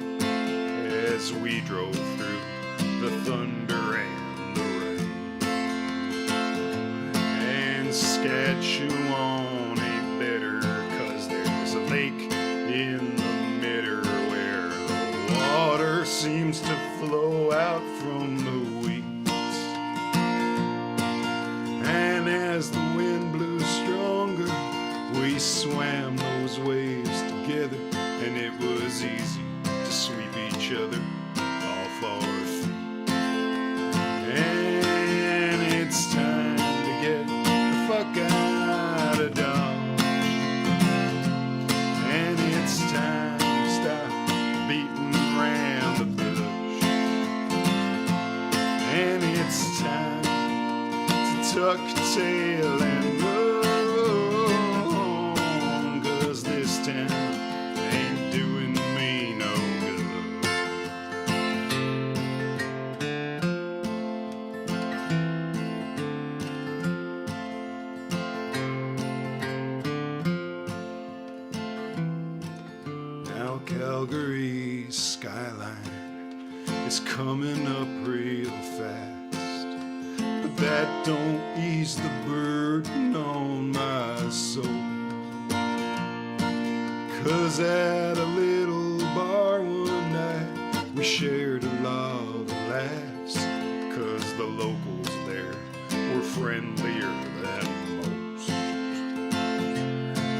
as we drove through the thunder and the rain. And Saskatchewan ain't better, 'cause there's a lake in the middle where the water seems to flow out from the weeds. And as the wind blew stronger, we swam those waves together, and it was easy to sweep each other off our feet. And it's time to get the fuck out of Dodge. And it's time to stop beating around the bush. And it's time to tuck your tail and run, 'cause this town ain't doing me no good. Now Calgary's skyline is coming up real fast, but that don't ease the burden on my soul. 'Cause at a little bar one night we shared a lot of laughs, 'cause the locals there were friendlier than most.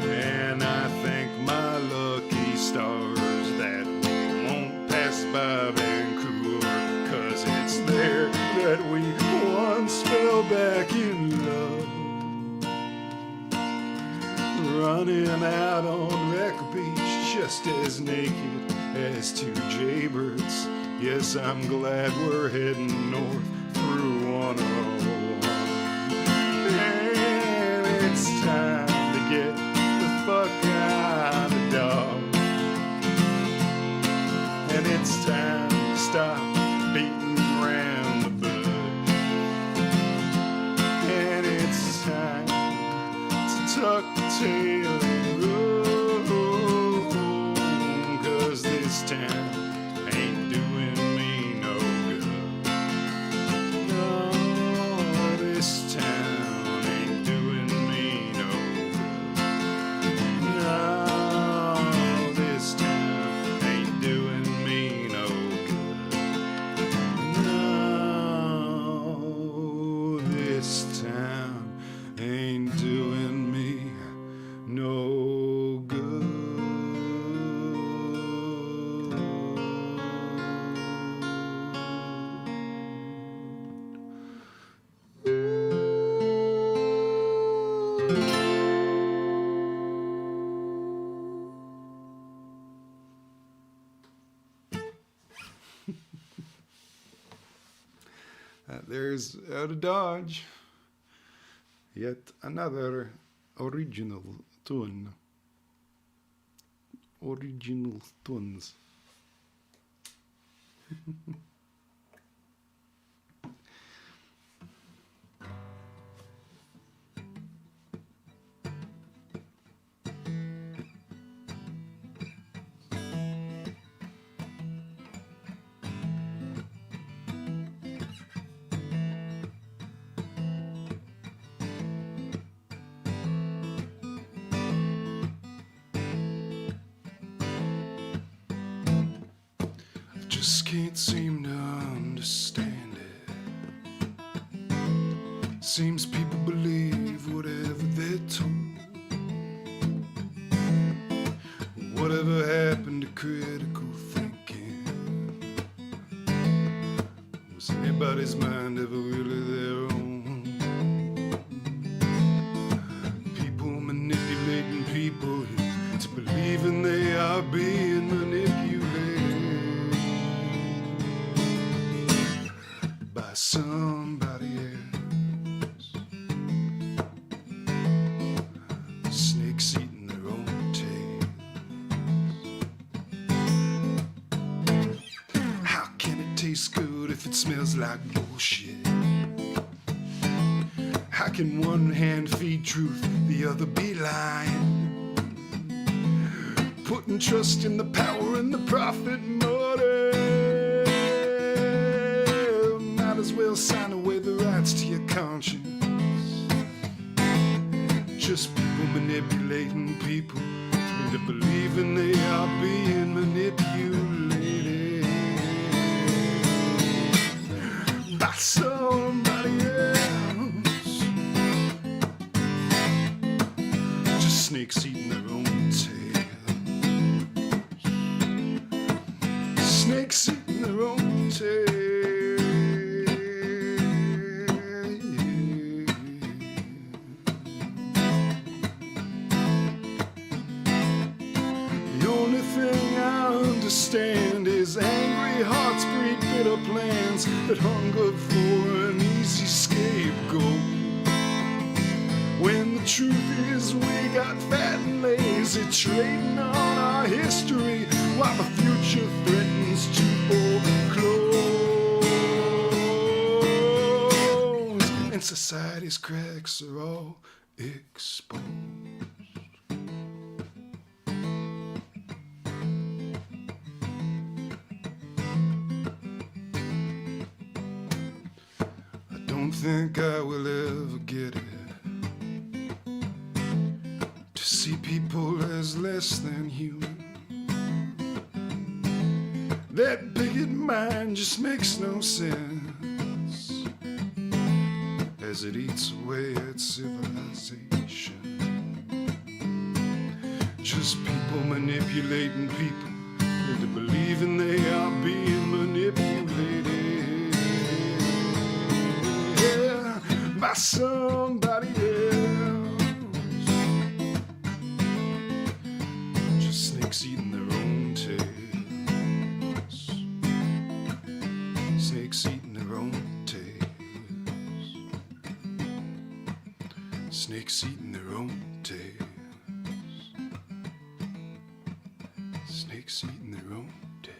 And I thank my lucky stars that we won't pass by Vancouver, 'cause it's there that we once fell back in love. Running out on Wreck Beach just as naked as two jaybirds. Yes, I'm glad we're heading north through 101. And it's time to get the fuck out of Dodge. And it's time to stop beating around the bush. And it's time to tuck the tail and run, 'cause this town ain't doing me no good. No, this town ain't doing me no good. No, this town ain't doing me no good. No, this town ain't doing me no good. There's Out of Dodge, yet another original tune. Original tunes. Just can't seem to understand it. Seems people believe whatever they're told. Whatever happened to critical thinking? Was anybody's mind ever really their own? People manipulating people to believing they are being manipulated by somebody else. Snakes eating their own tails. How can it taste good if it smells like bullshit? How can one hand feed truth, the other be lying? putting trust in the power and the profit motive. Might as well sign away the rights to your conscience. Just people manipulating people into believing they are being manipulated by somebody else. Just snakes eating their own tails. Snakes eating their own tails. Understand is angry hearts breed bitter plans that hunger for an easy scapegoat. When the truth is we got fat and lazy, trading on our history while the future threatens to foreclose, and society's cracks are all exposed. Don't think I will ever get it to see people as less than human. That bigot mind just makes no sense as it eats away at civilization. Just people manipulating people into believing they are being manipulated by somebody else. Just snakes eating their own tails. Snakes eating their own tails. Snakes eating their own tails. Snakes eating their own tails.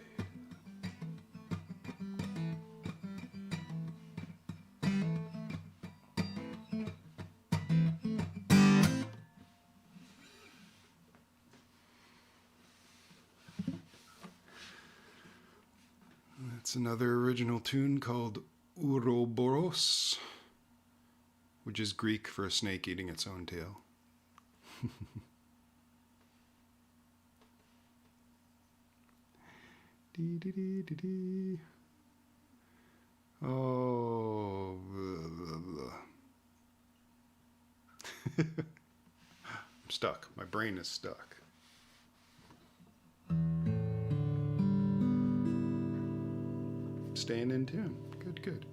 It's another original tune called Ouroboros, which is Greek for a snake eating its own tail. Dee, dee, dee, dee, dee. Oh, blah, blah, blah. I'm stuck. My brain is stuck. Staying in tune. Good, good.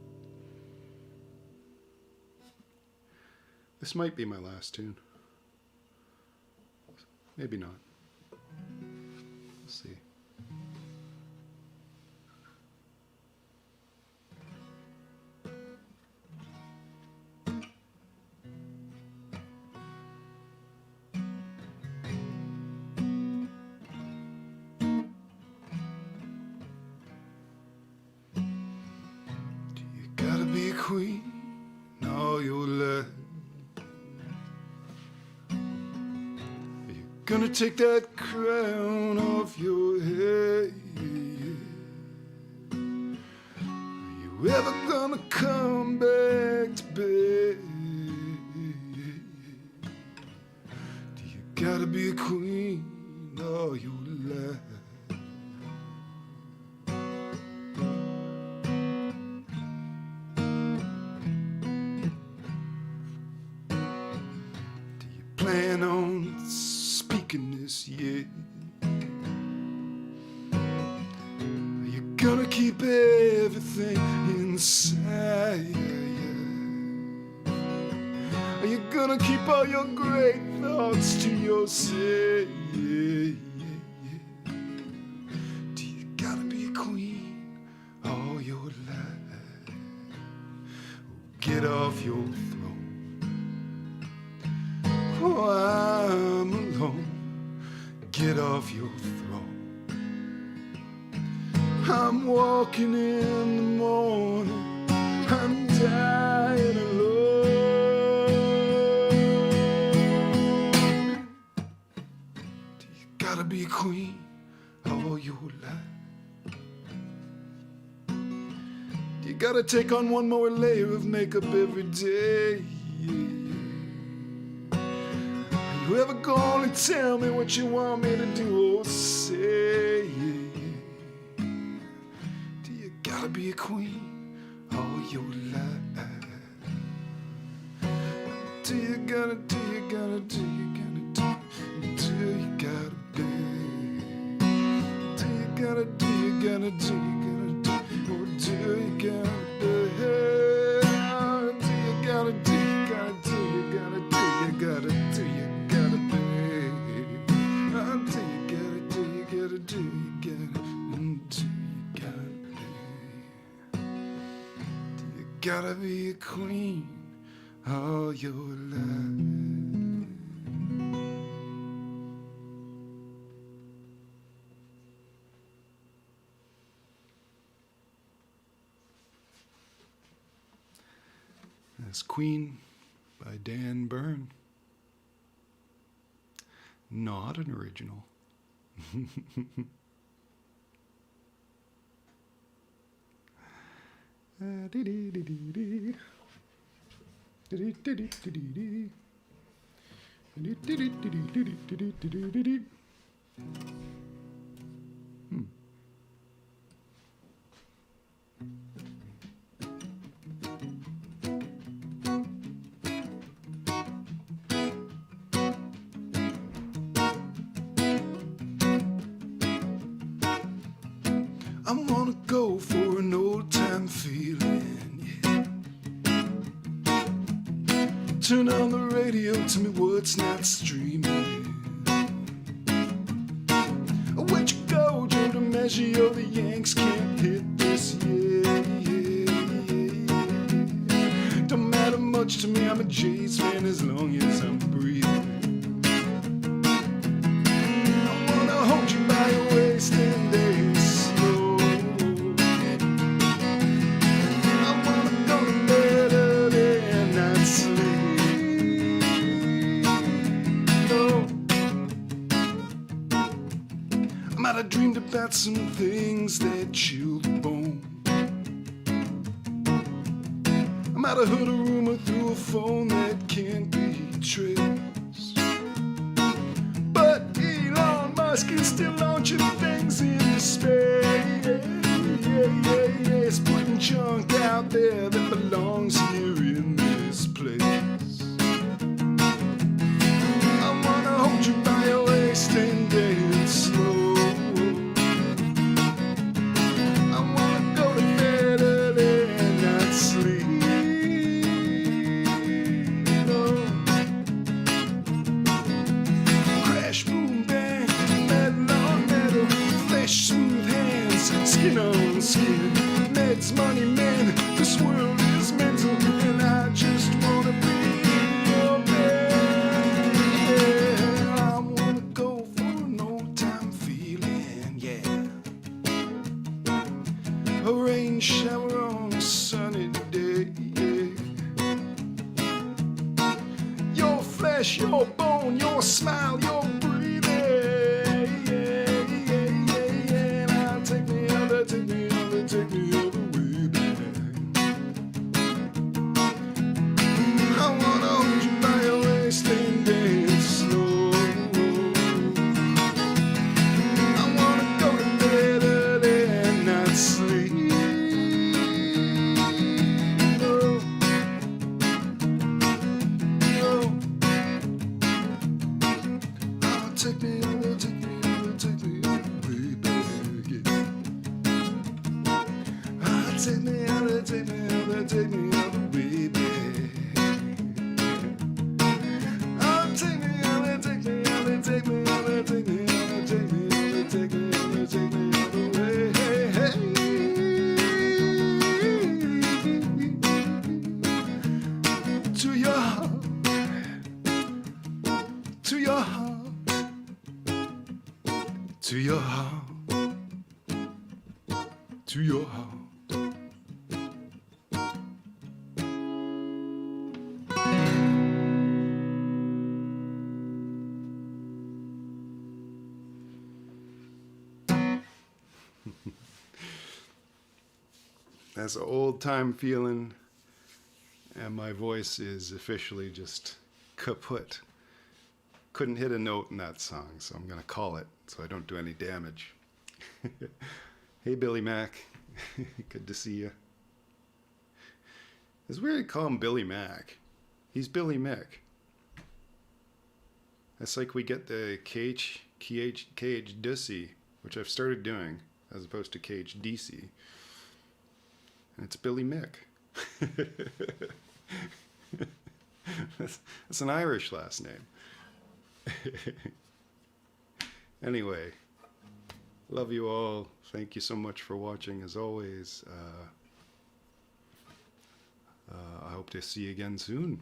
This might be my last tune. Maybe not. We'll see. Be a queen all your life. You're gonna take that crown off your head. Are you ever gonna come back to bed? Do you gotta be a queen all your life? Plan on speaking this year? Are you gonna keep everything inside? Are you gonna keep all your great thoughts to yourself? Do you gotta be a queen all your life? Get off your throne. Oh, I'm alone. Get off your throne. I'm walking in the morning. I'm dying alone. You gotta be cool. queen all your life? Do you gotta take on one more layer of makeup every day? Are you ever gonna tell me what you want me to do or say? Do you gotta be a queen all your life? Do you gotta, do you gotta, do you gotta, do you gotta be? Do you gotta, do you gotta, do you gotta, or do you gotta be? Do you gotta, do you gotta, do you gotta, do you gotta, do you gotta be? Do you gotta, do you gotta, do you gotta, do you gotta be? Do you gotta be a queen all your life? That's Queen by Dan Byrne. Not an original. I wanna go for an old time feeling, yeah. Turn on the radio, tell me what's not streaming. Where'd you go, Joe, to measure yo, the Yanks can't hit this, yeah. Don't matter much to me, I'm a Jays fan as long as I'm breathing. I wanna hold you by your waist and dance slow. I dreamed about some things that chill the bone. I might have heard a rumor through a phone that can't be traced. But Elon Musk is still launching things into space, putting junk out there that belongs here in this place. I wanna hold you by your waist and dance slow. Skin on skin, meds, money, men. This world is mental, and I just wanna be your man. I wanna go for an old time feeling, yeah. A rain shower on a sunny day, yeah. Your flesh, your bone, your smile, your breathing. Take me all the way back. I wanna hold you by your waist and dance slow. I wanna go to bed early and not sleep. Oh. Oh. Oh, take me all the, take me all the, take me all the way back, yeah. Take me out, take me out, take me all the way back. Oh, take me out, take me out, take me out, take me out, take me out, take me out, take me all the way. To your heart, to your heart, to your heart, to your heart. That's an old time feeling, and my voice is officially just kaput. Couldn't hit a note in that song, so I'm gonna call it so I don't do any damage. Hey Billy Mac, good to see you. It's weird to call him Billy Mac. He's Billy Mick. It's like we get the KH Dussy, which I've started doing, as opposed to KH DC. And it's Billy Mick. That's an Irish last name. Anyway, love you all. Thank you so much for watching, as always. I hope to see you again soon.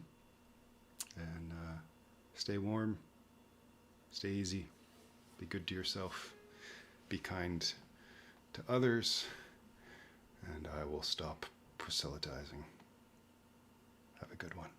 And stay warm, stay easy, be good to yourself, be kind to others, and I will stop proselytizing. Have a good one.